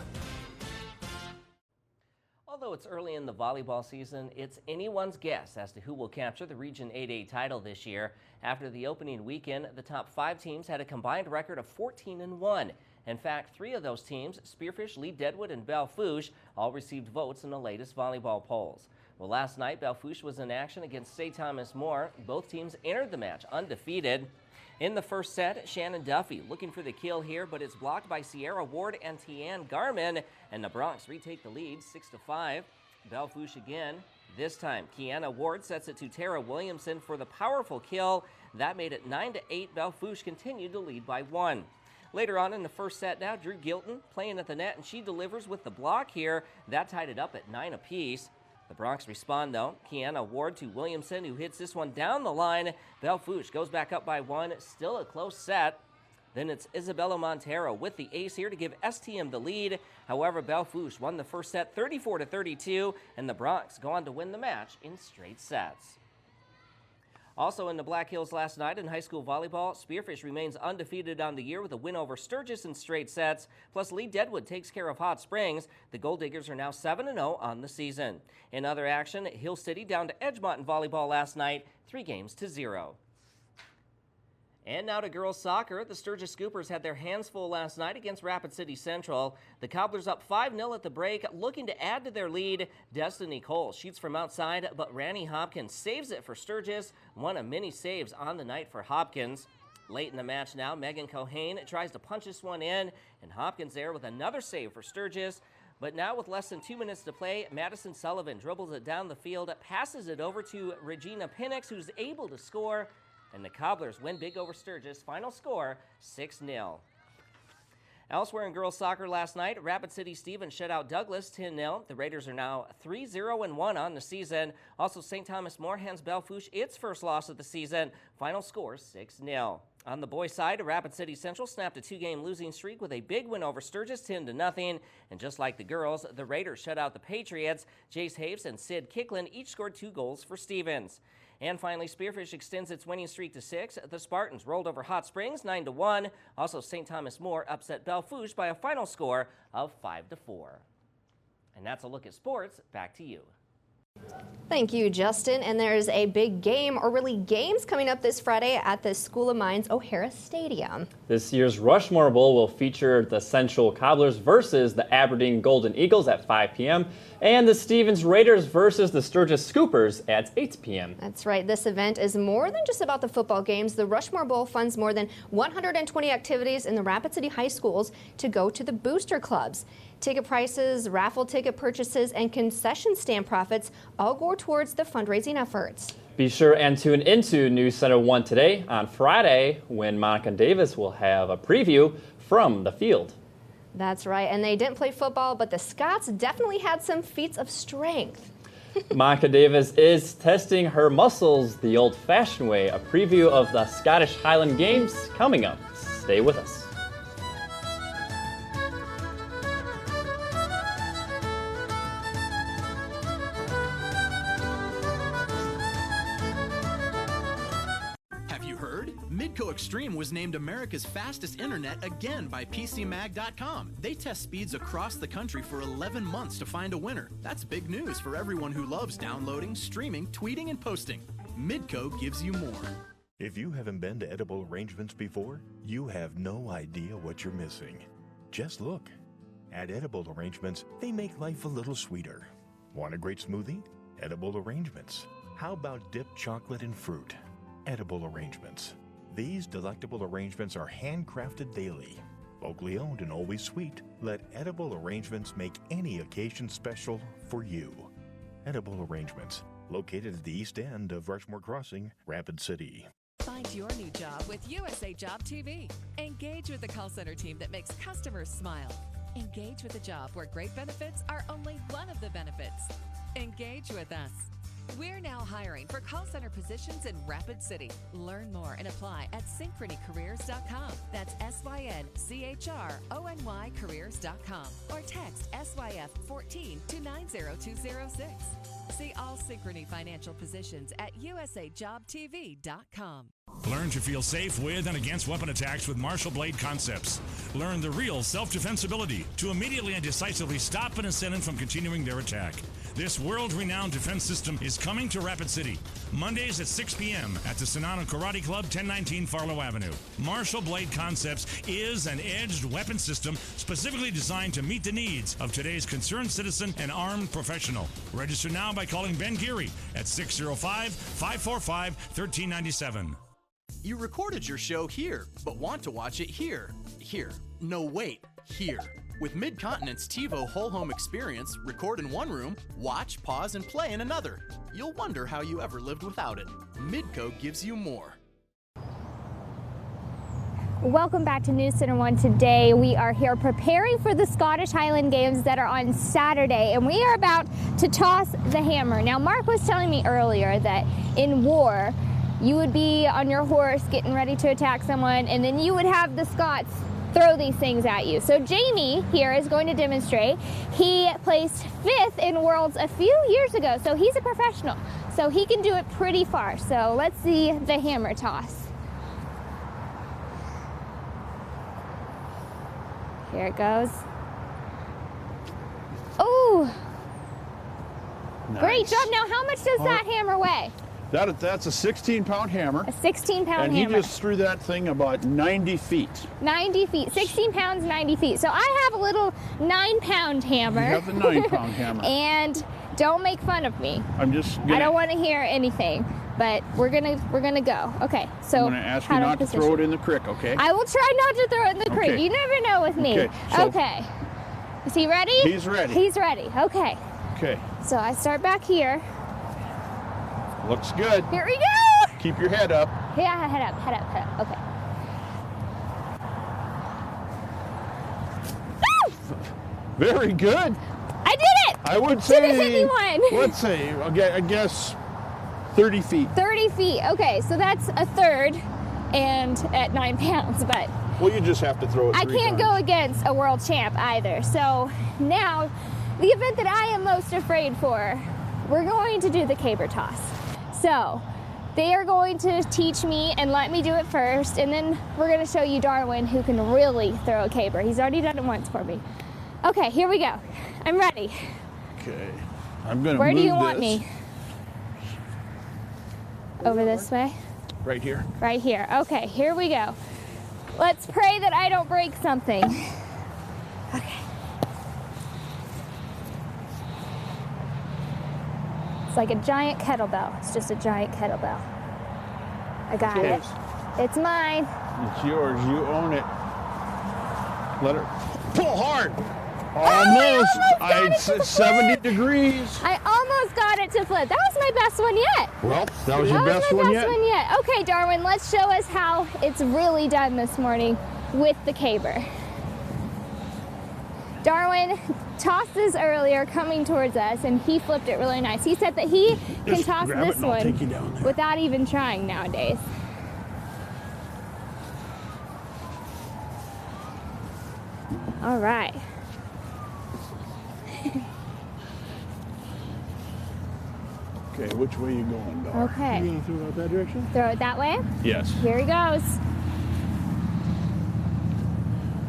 Speaker 12: Although it's early in the volleyball season, it's anyone's guess as to who will capture the Region 8A title this year. After the opening weekend, the top 5 teams had a combined record of 14-1. In fact, 3 of those teams, Spearfish, Lee Deadwood, and Belle Fourche, all received votes in the latest volleyball polls. Well, last night, Belle Fourche was in action against St. Thomas More. Both teams entered the match undefeated. In the first set, Shannon Duffy looking for the kill here, but it's blocked by Sierra Ward and Tianne Garmin, and the Bronx retake the lead 6-5. Belle Fourche again. This time, Kiana Ward sets it to Tara Williamson for the powerful kill. That made it 9-8. Belle Fourche continued to lead by 1. Later on in the first set now, Drew Gilton playing at the net, and she delivers with the block here. That tied it up at 9 apiece. The Bronx respond, though. Kiana Ward to Williamson, who hits this one down the line. Belle Fourche goes back up by 1. Still a close set. Then it's Isabella Montero with the ace here to give STM the lead. However, Belle Fourche won the first set 34-32, and the Bronx go on to win the match in straight sets. Also in the Black Hills last night in high school volleyball, Spearfish remains undefeated on the year with a win over Sturgis in straight sets. Plus, Lee Deadwood takes care of Hot Springs. The Gold Diggers are now 7-0 on the season. In other action, Hill City down to Edgemont in volleyball last night, 3-0. And now to girls soccer. The Sturgis Scoopers had their hands full last night against Rapid City Central. The Cobblers up 5-0 at the break, looking to add to their lead. Destiny Cole shoots from outside, but Ranny Hopkins saves it for Sturgis. One of many saves on the night for Hopkins. Late in the match now, Megan Cohane tries to punch this one in, and Hopkins there with another save for Sturgis. But now with less than 2 minutes to play, Madison Sullivan dribbles it down the field, passes it over to Regina Pinnix, who's able to score. And the Cobblers win big over Sturgis. Final score, 6-0. Elsewhere in girls soccer last night, Rapid City Stevens shut out Douglas 10-0. The Raiders are now 3-0-1 on the season. Also, St. Thomas More hands Belle Fourche its first loss of the season. Final score, 6-0. On the boys' side, Rapid City Central snapped a 2-game losing streak with a big win over Sturgis 10-0. And just like the girls, the Raiders shut out the Patriots. Jace Haves and Sid Kicklin each scored 2 goals for Stevens. And finally, Spearfish extends its winning streak to 6. The Spartans rolled over Hot Springs 9-1. Also, St. Thomas More upset Belle Fourche by a final score of 5-4. And that's a look at sports. Back to you.
Speaker 4: Thank you, Justin. And there's a big game, or really games, coming up this Friday at the School of Mines O'Hara Stadium.
Speaker 5: This year's Rushmore Bowl will feature the Central Cobblers versus the Aberdeen Golden Eagles at 5 p.m. and the Stevens Raiders versus the Sturgis Scoopers at 8 p.m.
Speaker 4: That's right. This event is more than just about the football games. The Rushmore Bowl funds more than 120 activities in the Rapid City high schools to go to the booster clubs. Ticket prices, raffle ticket purchases, and concession stand profits all go towards the fundraising efforts.
Speaker 5: Be sure and tune into News Center 1 Today on Friday when Monica Davis will have a preview from the field.
Speaker 4: That's right, and they didn't play football, but the Scots definitely had some feats of strength.
Speaker 5: Monica Davis is testing her muscles the old-fashioned way. A preview of the Scottish Highland Games coming up. Stay with us.
Speaker 13: Midco Extreme was named America's fastest internet again by PCMag.com. They test speeds across the country for 11 months to find a winner. That's big news for everyone who loves downloading, streaming, tweeting, and posting. Midco gives you more.
Speaker 14: If you haven't been to Edible Arrangements before, you have no idea what you're missing. Just look. At Edible Arrangements, they make life a little sweeter. Want a great smoothie? Edible Arrangements. How about dipped chocolate and fruit? Edible Arrangements. These delectable arrangements are handcrafted daily, locally owned and always sweet. Let Edible Arrangements make any occasion special for you. Edible Arrangements, located at the east end of Rushmore Crossing, Rapid City.
Speaker 1: Find your new job with USA Job TV. Engage with the call center team that makes customers smile. Engage with a job where great benefits are only one of the benefits. Engage with us. We're now hiring for call center positions in Rapid City. Learn more and apply at synchronycareers.com. That's SYNCHRONY careers.com or text SYF14 to 90206. See all Synchrony financial positions at usajobtv.com.
Speaker 2: Learn to feel safe with and against weapon attacks with Marshall Blade Concepts. Learn the real self-defense ability to immediately and decisively stop an assailant from continuing their attack. This world-renowned defense system is coming to Rapid City, Mondays at 6 p.m. at the Sonata Karate Club, 1019 Farlow Avenue. Marshall Blade Concepts is an edged weapon system specifically designed to meet the needs of today's concerned citizen and armed professional. Register now by calling Ben Geary at 605-545-1397.
Speaker 13: You recorded your show here, but want to watch it here. Here. No, wait. Here. With Mid-Continent's TiVo Whole Home Experience, record in one room, watch, pause, and play in another. You'll wonder how you ever lived without it. Midco gives you more.
Speaker 7: Welcome back to News Center 1 Today. We are here preparing for the Scottish Highland Games that are on Saturday, and we are about to toss the hammer. Now, Mark was telling me earlier that in war, you would be on your horse getting ready to attack someone, and then you would have the Scots throw these things at you. So Jamie here is going to demonstrate. He placed 5th in Worlds a few years ago, so he's a professional. So he can do it pretty far. So let's see the hammer toss. Here it goes. Oh!
Speaker 11: Nice.
Speaker 7: Great job. Now, how much does that hammer weigh?
Speaker 11: That's a 16-pound hammer.
Speaker 7: A 16-pound hammer.
Speaker 11: And he just threw that thing about 90 feet.
Speaker 7: 90 feet. 16 pounds, 90 feet. So I have a little 9-pound hammer.
Speaker 11: You have the 9-pound hammer.
Speaker 7: And don't make fun of me.
Speaker 11: I'm just gonna,
Speaker 7: I don't want to hear anything, but we're gonna go. Okay. So
Speaker 11: I'm gonna ask you not to throw it in the creek, okay?
Speaker 7: I will try not to throw it in the creek.
Speaker 11: Okay.
Speaker 7: You never know with me.
Speaker 11: Okay. So
Speaker 7: okay. Is he ready?
Speaker 11: He's ready.
Speaker 7: He's ready. Okay.
Speaker 11: Okay.
Speaker 7: So I start back here.
Speaker 11: Looks good.
Speaker 7: Here we go.
Speaker 11: Keep your head up.
Speaker 7: Yeah, head up. Okay.
Speaker 11: Very good.
Speaker 7: I did it.
Speaker 11: I would say.
Speaker 7: Didn't hit me one.
Speaker 11: Let's say, I guess 30 feet.
Speaker 7: 30 feet. Okay, so that's a third, and at 9 pounds, but.
Speaker 11: Well, you just have to throw it.
Speaker 7: I can't go against a world champ either. So now, the event that I am most afraid for, we're going to do the caber toss. So they are going to teach me and let me do it first, and then we're going to show you Darwin, who can really throw a caber. He's already done it once for me. Okay, here we go. I'm ready.
Speaker 11: Okay. I'm going to
Speaker 7: Where
Speaker 11: move
Speaker 7: do you want me? Over this way?
Speaker 11: Right here.
Speaker 7: Right here. Okay, here we go. Let's pray that I don't break something. Okay. It's like a giant kettlebell. It's just a giant kettlebell. I got it. It's mine.
Speaker 11: It's yours. You own it. Let her pull hard. Almost. I said 70 degrees.
Speaker 7: I almost got it to flip. That was my best one yet.
Speaker 11: Well, that was your best one yet?
Speaker 7: Okay, Darwin, let's show us how it's really done this morning with the caber. Darwin tossed this earlier coming towards us, and he flipped it really nice. He said that he can toss this one without even trying nowadays. All right.
Speaker 11: Okay, which way are you going, Dar?
Speaker 7: Okay.
Speaker 11: You going to throw it out that direction?
Speaker 7: Throw it that way?
Speaker 11: Yes.
Speaker 7: Here he goes.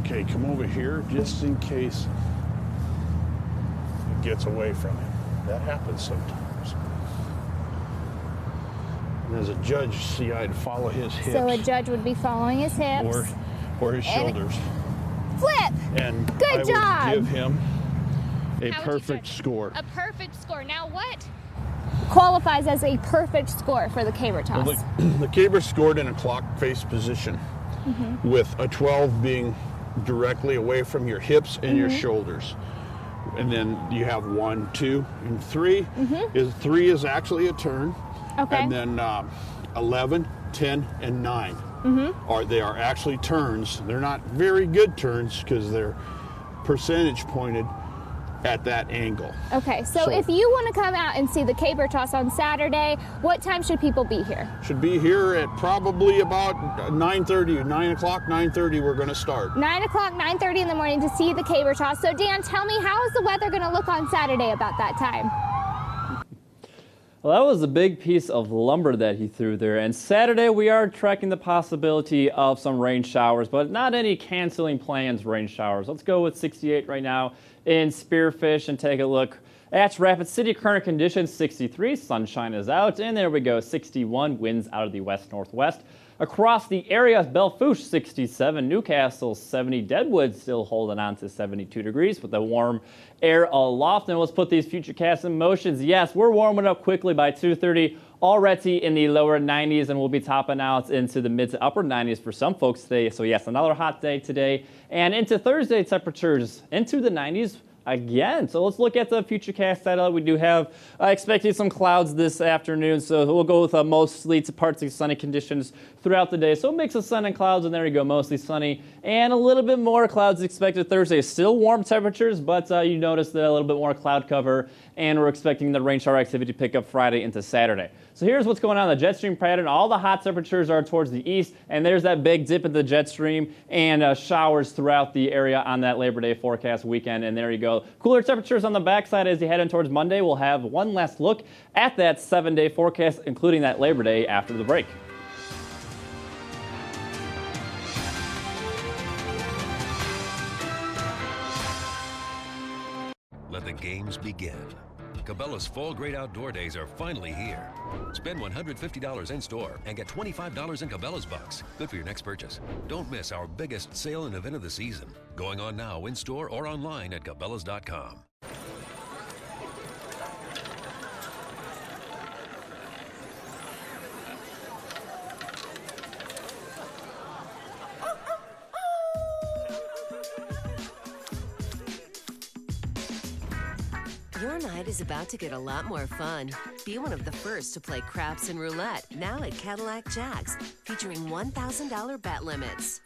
Speaker 11: Okay, come over here just in case it gets away from him. That happens sometimes. And as a judge, see, I'd follow his hips.
Speaker 7: So a judge would be following his hips.
Speaker 11: Or his shoulders.
Speaker 7: Flip!
Speaker 11: And
Speaker 7: Good job!
Speaker 11: I would give him a perfect score.
Speaker 7: A perfect score. Now what qualifies as a perfect score for the caber toss?
Speaker 11: Well, the caber scored in a clock face position, with a 12 being directly away from your hips and your shoulders. And then you have 1, 2, and 3. Three is actually a turn.
Speaker 7: Okay.
Speaker 11: And then 11, 10, and 9 they are actually turns. They're not very good turns because they're percentage pointed at that angle.
Speaker 7: Okay, so if you want to come out and see the caber toss on Saturday, what time should people be here?
Speaker 11: Should be here at probably about 9:30, 9 o'clock, 9:30 we're going to start.
Speaker 7: 9 o'clock, 9:30 in the morning to see the caber toss. So Dan, tell me, how is the weather going to look on Saturday about that time?
Speaker 5: Well, that was a big piece of lumber that he threw there. And Saturday, we are tracking the possibility of some rain showers, but not any canceling plans rain showers. Let's go with 68 right now in Spearfish and take a look at Rapid City. Current conditions, 63. Sunshine is out. And there we go, 61. Winds out of the west-northwest. Across the area, Belfouche 67, Newcastle 70, Deadwood still holding on to 72 degrees with the warm air aloft. And let's put these futurecasts in motions. Yes, we're warming up quickly by 2:30, already in the lower 90s, and we'll be topping out into the mid to upper 90s for some folks today. So yes, another hot day today. And into Thursday, temperatures into the 90s again. So let's look at the futurecast satellite. We do have expecting some clouds this afternoon, so we'll go with mostly to partly sunny conditions throughout the day. So a mix of sun and clouds, and there you go, mostly sunny, and a little bit more clouds expected Thursday. Still warm temperatures, but you notice that a little bit more cloud cover, and we're expecting the rain shower activity to pick up Friday into Saturday. So here's what's going on in the jet stream pattern. All the hot temperatures are towards the east, and there's that big dip in the jet stream and showers throughout the area on that Labor Day forecast weekend. And there you go. Cooler temperatures on the backside as you head in towards Monday. We'll have one last look at that 7-day forecast, including that Labor Day after the break.
Speaker 15: Let the games begin. Cabela's Fall Great Outdoor Days are finally here. Spend $150 in store and get $25 in Cabela's bucks. Good for your next purchase. Don't miss our biggest sale and event of the season. Going on now in store or online at Cabela's.com.
Speaker 16: Your night is about to get a lot more fun. Be one of the first to play craps and roulette, now at Cadillac Jacks, featuring $1,000 bet limits.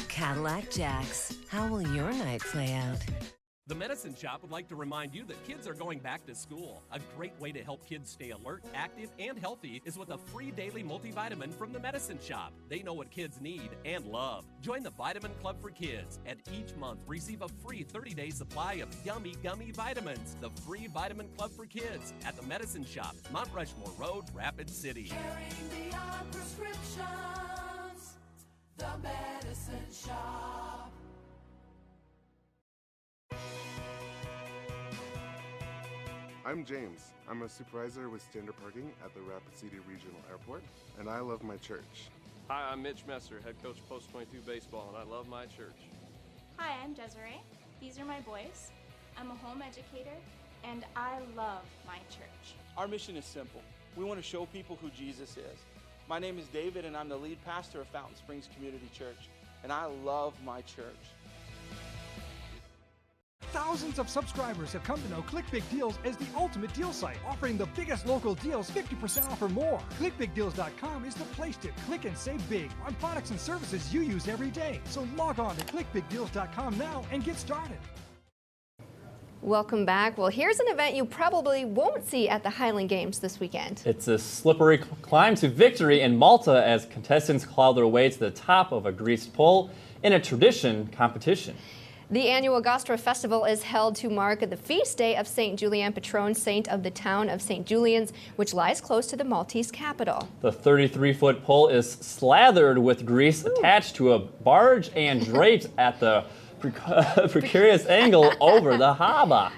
Speaker 16: Cadillac Jacks, how will your night play out?
Speaker 17: The Medicine Shop would like to remind you that kids are going back to school. A great way to help kids stay alert, active, and healthy is with a free daily multivitamin from the Medicine Shop. They know what kids need and love. Join the Vitamin Club for Kids, and each month receive a free 30-day supply of yummy gummy vitamins. The free Vitamin Club for Kids at the Medicine Shop, Mount Rushmore Road, Rapid City.
Speaker 18: Caring beyond prescriptions, the Medicine Shop.
Speaker 19: I'm James. I'm a supervisor with standard parking at the Rapid City Regional Airport, and I love my church.
Speaker 20: Hi, I'm Mitch Messer, head coach of Post 22 Baseball, and I love my church.
Speaker 27: Hi, I'm Desiree. These are my boys. I'm a home educator, and I love my church.
Speaker 28: Our mission is simple. We want to show people who Jesus is. My name is David, and I'm the lead pastor of Fountain Springs Community Church, and I love my church.
Speaker 9: Thousands of subscribers have come to know ClickBigDeals as the ultimate deal site, offering the biggest local deals 50% off or more. ClickBigDeals.com is the place to click and save big on products and services you use every day. So log on to ClickBigDeals.com now and get started.
Speaker 4: Welcome back. Well, here's an event you probably won't see at the Highland Games this weekend.
Speaker 5: It's a slippery climb to victory in Malta as contestants claw their way to the top of a greased pole in a tradition competition.
Speaker 4: The annual Gostra Festival is held to mark the feast day of St. Julian, patron saint of the town of St. Julian's, which lies close to the Maltese capital.
Speaker 5: The 33-foot pole is slathered with grease attached to a barge and draped at the precarious angle over the harbour.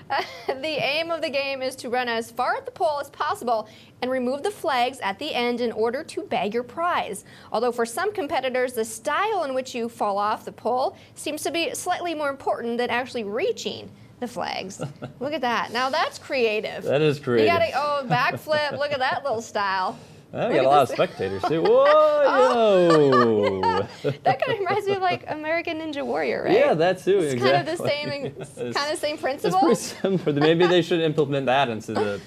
Speaker 4: The aim of the game is to run as far at the pole as possible and remove the flags at the end in order to bag your prize. Although for some competitors, the style in which you fall off the pole seems to be slightly more important than actually reaching The flags. Look at that. Now that's creative.
Speaker 5: That is creative.
Speaker 4: You gotta, backflip. Look at that little style.
Speaker 5: We got a lot of spectators too. Whoa!
Speaker 4: That kind of reminds me of like American Ninja Warrior, right?
Speaker 5: Yeah, that too.
Speaker 4: It's
Speaker 5: exactly.
Speaker 4: kind of the same principle.
Speaker 5: It's pretty similar. Maybe they should implement that into that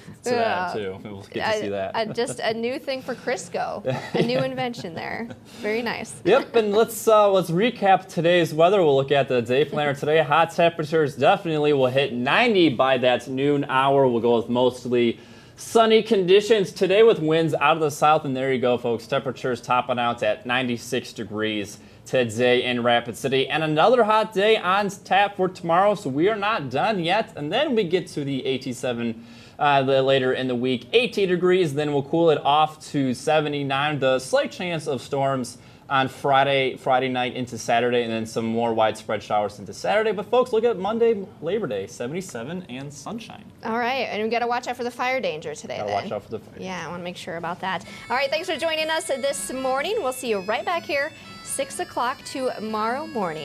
Speaker 5: too. We'll get to see that.
Speaker 4: Just a new thing for Crisco. A new invention there. Very nice.
Speaker 5: Yep, and let's recap today's weather. We'll look at the day planner today. Hot temperatures definitely will hit 90 by that noon hour. We'll go with mostly sunny conditions today with winds out of the south, and there you go, folks. Temperatures topping out at 96 degrees today in Rapid City, and another hot day on tap for tomorrow, so we are not done yet. And then we get to the 87 later in the week, 80 degrees, then we'll cool it off to 79. The slight chance of storms on Friday night into Saturday, and then some more widespread showers into Saturday. But folks, look at Monday, Labor Day, 77 and sunshine.
Speaker 4: All right, and we got to watch out for the fire danger today.
Speaker 5: Gotta watch out for the fire.
Speaker 4: Yeah, I want to make sure about that. All right, thanks for joining us this morning. We'll see you right back here 6 o'clock tomorrow morning.